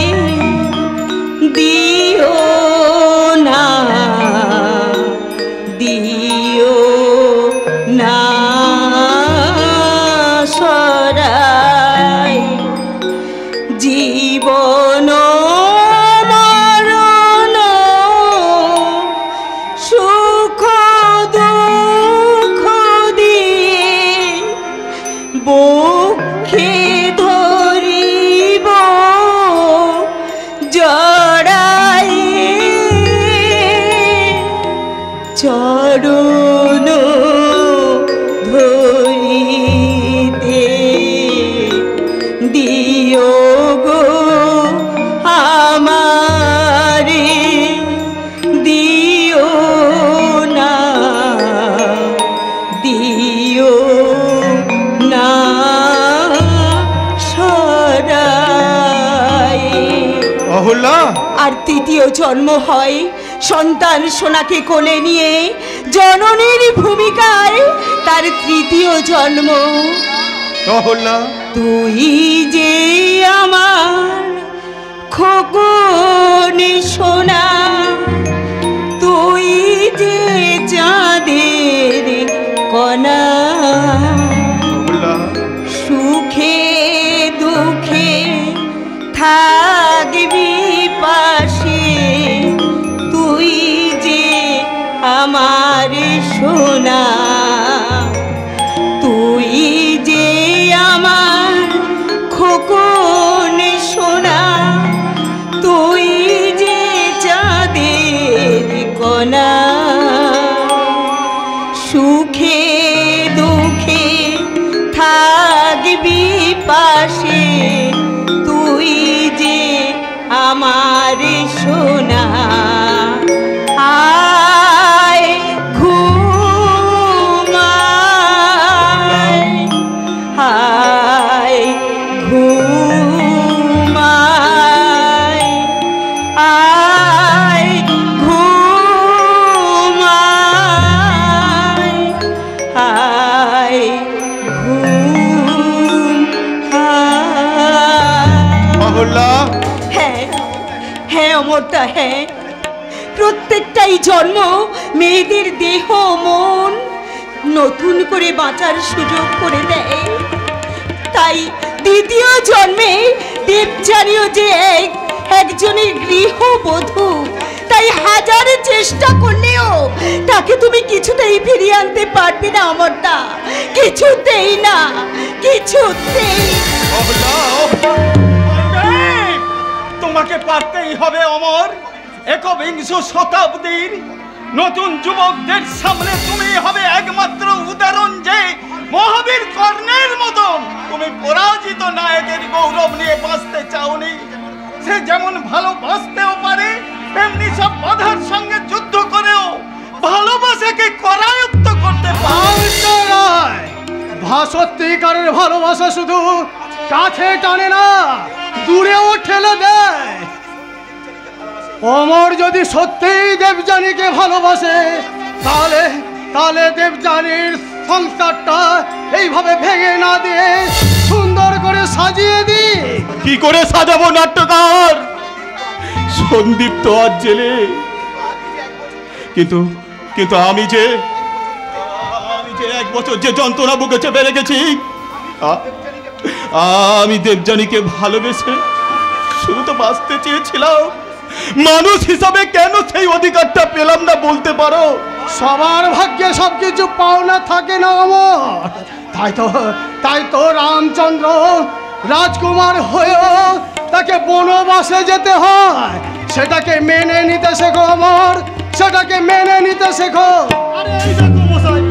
দিও না সরাই, জীবন মরণ সুখ দুঃখ দিয়ে বুকে ধরিব জড়াই, চরণ ধরিতে দিও গো আমারে, দিও না সরাই। অহল্যা, আর তৃতীয় জন্ম হয় সন্তান সোনাকে কোলে নিয়ে জননীর ভূমিকায় তার তৃতীয় জন্ম। অহল্যা, তুই যে আমার খোকন সোনা, তুই যে চাঁদের কণা, সুখে দুঃখে থাকবি পাশে, তুই যে আমার সোনা, তুই যে আমার খোকন সোনা, তুই যে চাঁদের কণা, সুখে দুঃখে থাকবি পাশে, তুই যে আমার সোনা। অমরটা, হ্যাঁ, প্রত্যেকটাই জন্ম মেয়েদের দেহ মন নতুন করে বাঁচার সুযোগ করে দেয়। তাই দ্বিতীয় জন্মে দেবযানীও যে একজনের গৃহবধূ, তাই হাজার চেষ্টা করলেও তাকে তুমি কিছুতেই ফিরিয়ে আনতে পারবে না অমরদা, কিছুতেই না, কিছুতেই। তোমাকে পারতেই হবে অমর। একবিংশ শতাব্দীর নতুন যুবকদের সামনে তুমি হবে একমাত্র উদাহরণ যে মহাবীর কর্ণের মতন তুমি পরাজিত নায়কের গৌরব নিয়ে বাঁচতে চাওনি। সে যেমন ভালোবাসতেও পারে, তেমনি সব বাধার সঙ্গে যুদ্ধ করেও ভালোবাসাকে করায়ত্ত করতে পারে। সত্যিকারের ভালোবাসা শুধু কাছে টানে না, দূরেও ঠেলে দেয়। অমর যদি সত্যিই দেবযানীকে ভালোবাসে, তাহলে তাহলে দেবযানীর সংসারটা এইভাবে ভেঙে না দিয়ে সুন্দর করে সাজিয়ে দি। কি করে সাজাবো নাট্যকার? সন্দীপ তো আজ জেলে, কিন্তু কিন্তু আমি যে 1 বছর যে যন্ত্রণা বুকে চেপে রেখেছি, আমি দেবযানীকে ভালোবেসে শুধু তো বাঁচতে চেয়েছিলাম। মানুষ হিসাবে কেন সেই অধিকারটা পেলাম না বলতে পারো? সবার ভাগ্যে সবকিছু পাওনা থাকে না অমর। তাই তো রামচন্দ্র রাজকুমার হয়েও তাকে বনবাসে যেতে হয়। সেটাকে মেনে নিতে শেখো অমর, সেটাকে মেনে নিতে শেখো। আরে এই দেখো মশাই,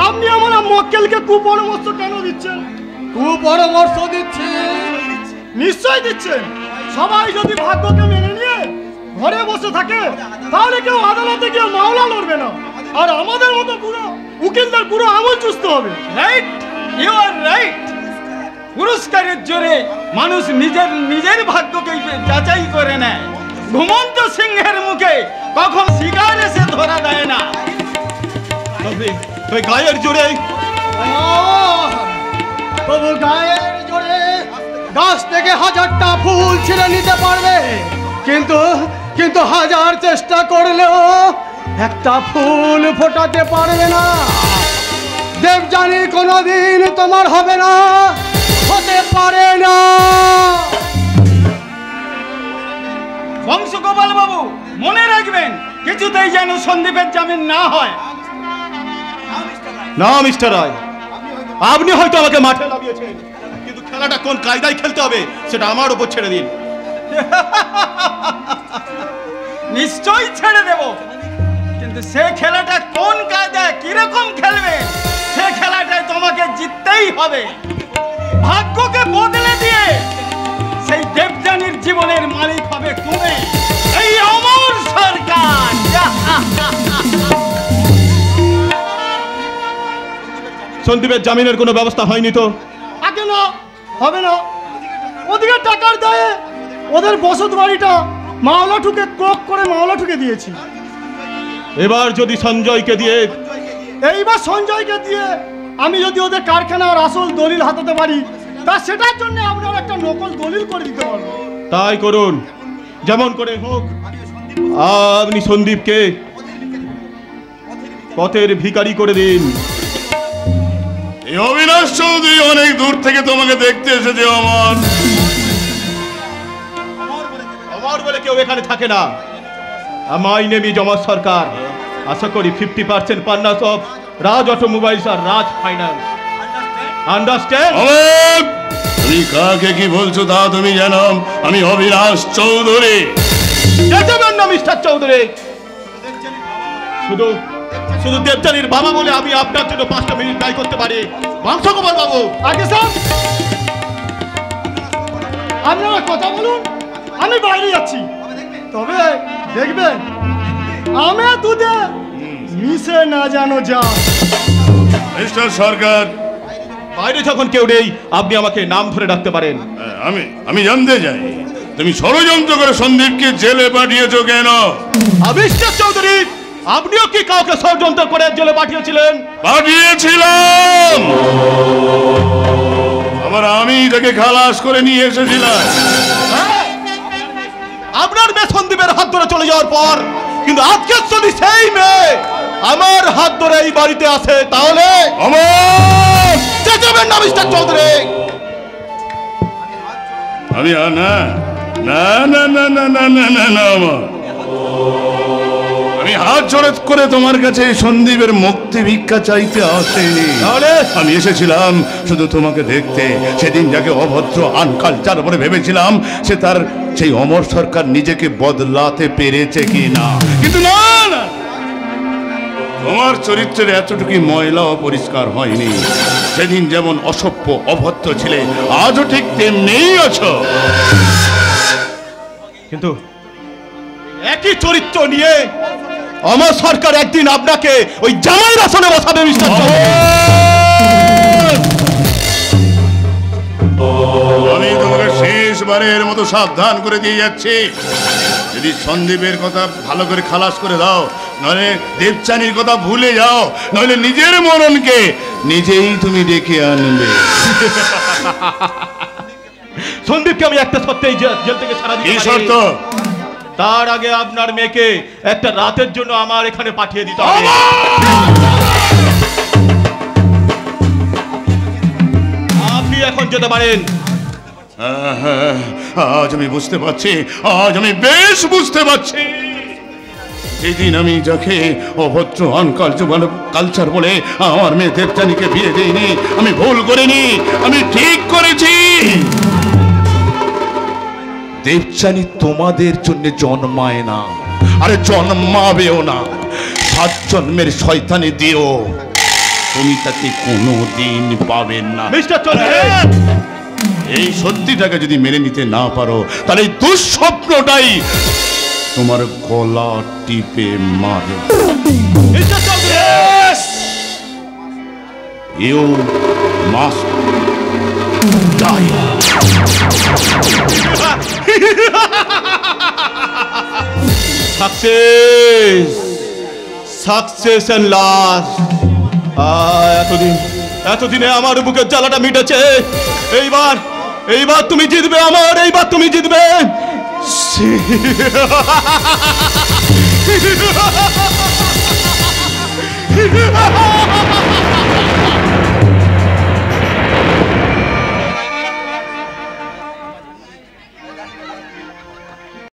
আপনি আমার মক্কেলকে কুপরামর্শ কেন দিচ্ছেন? কুপরামর্শ দিচ্ছি? নিশ্চয় দিচ্ছেন। সবাই যদি ভাগ্যকে মেনে নিয়ে ঘরে বসে থাকে, তাহলে কেউ আদালতে গিয়ে মামলা লড়বে না, আর আমাদের মতো পুরো উকিলদের পুরো আমল চুষতে হবে। Right, you are right. পুরস্কারের জোরে মানুষ নিজের ভাগ্যকে যাচাই করে নেয়। ঘুমন্ত সিংহের মুখে কখন শিকার এসে ধরা দেয় না। তবে গায়ের জোরে, তবু গায়ের জোরে গাছ থেকে 1000টা ফুল ছিঁড়ে নিতে পারবে, কিন্তু 1000 চেষ্টা করলেও একটা ফুল ফোটাতে পারবে না। দেবযানী কোনোদিন তোমার হবে না, হতে পারে না। বংশগোপাল বাবু, মনে রাখবেন, কিছুতেই যেন সন্দীপের জামিন না হয়। না মিস্টার রায়, আপনি হয়তো আমাকে মাঠে লাগিয়েছেন, কিন্তু খেলাটা কোন কায়দায় খেলতে হবে সেটা আমার উপর ছেড়ে দিন। নিশ্চয়ই ছেড়ে দেব, কিন্তু সে খেলাটা কোন কায়দায় কিরকম খেলবে সে খেলাটায় তোমাকে জিততেই হবে। ভাগ্যকে বদলে দিয়ে সেই দেবযানীর জীবনের মালিক হবে তুমি, এই অমর সরকার। সন্দীপের জামিনের কোনো ব্যবস্থা হয়নি তো? আগে না, হবে না। ওদিকে টাকার দায়ে ওদের বসত বাড়িটা মাওলা ঠুকে ক্রোক করে মাওলা ঠুকে দিয়েছি। এবার যদি সঞ্জয়কে দিয়ে, এইবার সঞ্জয়কে দিয়ে আমি যদি ওদের কারখানার আসল দলিল হাতাতে পারি, তা সেটার জন্য আপনার একটা নকল দলিল করে দিতে পারবো। তাই করুন, যেমন করে হোক আপনি সন্দীপকে পথের ভিখারি করে দিন। অবিনাশ চৌধুরী অনেক দূর থেকে তোমাকে দেখতে এসেছে। অমর বলে কেউ এখানে থাকে না। মাই নেম ইজ অমর সরকার। আশা করি 50% পার্টনার্স অফ রাজ অটোমোবাইলস আর রাজ ফাইন্যান্স। আন্ডারস্ট্যান্ড? তুমি কাকে কি বলছো তা তুমি জানো? আমি অবিনাশ চৌধুরী। যেতেবেন না মিস্টার চৌধুরী। শুধু দেবযানীর বাবা বলে আমি আপনার জন্য 5টা মিনিট ব্যয় করতে পারি। বংশগোপাল বাবু, আগে স্যার আপনারা কথা বলুন, আমি বাইরে যাচ্ছি। তবে দেখবেন আমি দুধে মিশে না জানো যা। মিস্টার সরকার, বাইরে যখন কেউ নেই আপনি আমাকে নাম ধরে ডাকতে পারেন। আমি জানতে চাই তুমি ষড়যন্ত্র করে সন্দীপকে জেলে পাঠিয়েছো কেন? মিস্টার চৌধুরী, আপনিও কি কাউকে ষড়যন্ত্র করে জেলে পাঠিয়েছিলেন? পাঠিয়েছিলাম, আবার আমি তাকে খালাস করে নিয়ে এসেছিলাম। আপনার মেয়ে সন্দীপের হাত ধরে চলে যাওয়ার পর, কিন্তু আজকে যদি সেই মেয়ে আমার হাত ধরে এই বাড়িতে আসে, তাহলে আমার চেঁচাবেন না মিস্টার চৌধুরী। আমি না না না না না না না না না আমার আমি হাত জোড় করে তোমার কাছে সন্দীপের মুক্তি ভিক্ষা চাইতে আসেনি। তাহলে আমি এসেছিলাম শুধু তোমাকে দেখতে। সেদিন যাকে অভদ্র আনকালচার বলে ভেবেছিলাম, সে তার সেই অমর সরকার নিজেকে বদলাতে পেরেছে কি না। কিন্তু না না, তোমার চরিত্রের এতটুকু ময়লা পরিষ্কার হয়নি। সেদিন যেমন অসভ্য অভদ্র ছিলে, আজও ঠিক তেমনিই আছো। কিন্তু একই চরিত্র নিয়ে আমার সরকার একদিন আপনাকে ওই জামাইয়ের আসনে বসাবে মিস্টার চৌধুরী। আমি তোমাকে শেষবারের মতো সাবধান করে দিয়ে যাচ্ছি, যদি সন্দীপের কথা ভালো করে খালাস করে দাও, নইলে দেবচানীর কথা ভুলে যাও, নইলে নিজের মরণকে নিজেই তুমি ডেকে আনবে। সন্দীপকে আমি একটা সত্যি জেল থেকে ছাড়া দিতে পারি। শর্ত? তার আগে আপনার মেয়েকে একটা রাতের জন্য আমার এখানে পাঠিয়ে দিতে হবে। আপনি এখন যেতে পারেন। আজ আমি বুঝতে পারছি, আজ আমি বেশ বুঝতে পারছি, যেদিন আমি যাকে অভদ্র কালচার বলে আমার মেয়ে দেবচানীকে বিয়ে দিইনি, আমি ভুল করিনি, আমি ঠিক করেছি। দেবচানী তোমাদের জন্য জন্মায় না, আরে জন্মাবেও না। 7 জন্মের শয়তানি দিও, তুমি তাকে কোনোদিন পাবেন না। মিস্টার চৌধুরী, এই সত্যিটাকে যদি মেনে নিতে না পারো, তাহলে এই দুঃস্বপ্নটাই তোমার গলা টিপে মারে। Mister Chowdhury, you must die. Success and last. এতদিনে আমার বুকের জ্বালাটা মিটেছে। এইবার তুমি জিতবে আমার, এইবার তুমি জিতবে।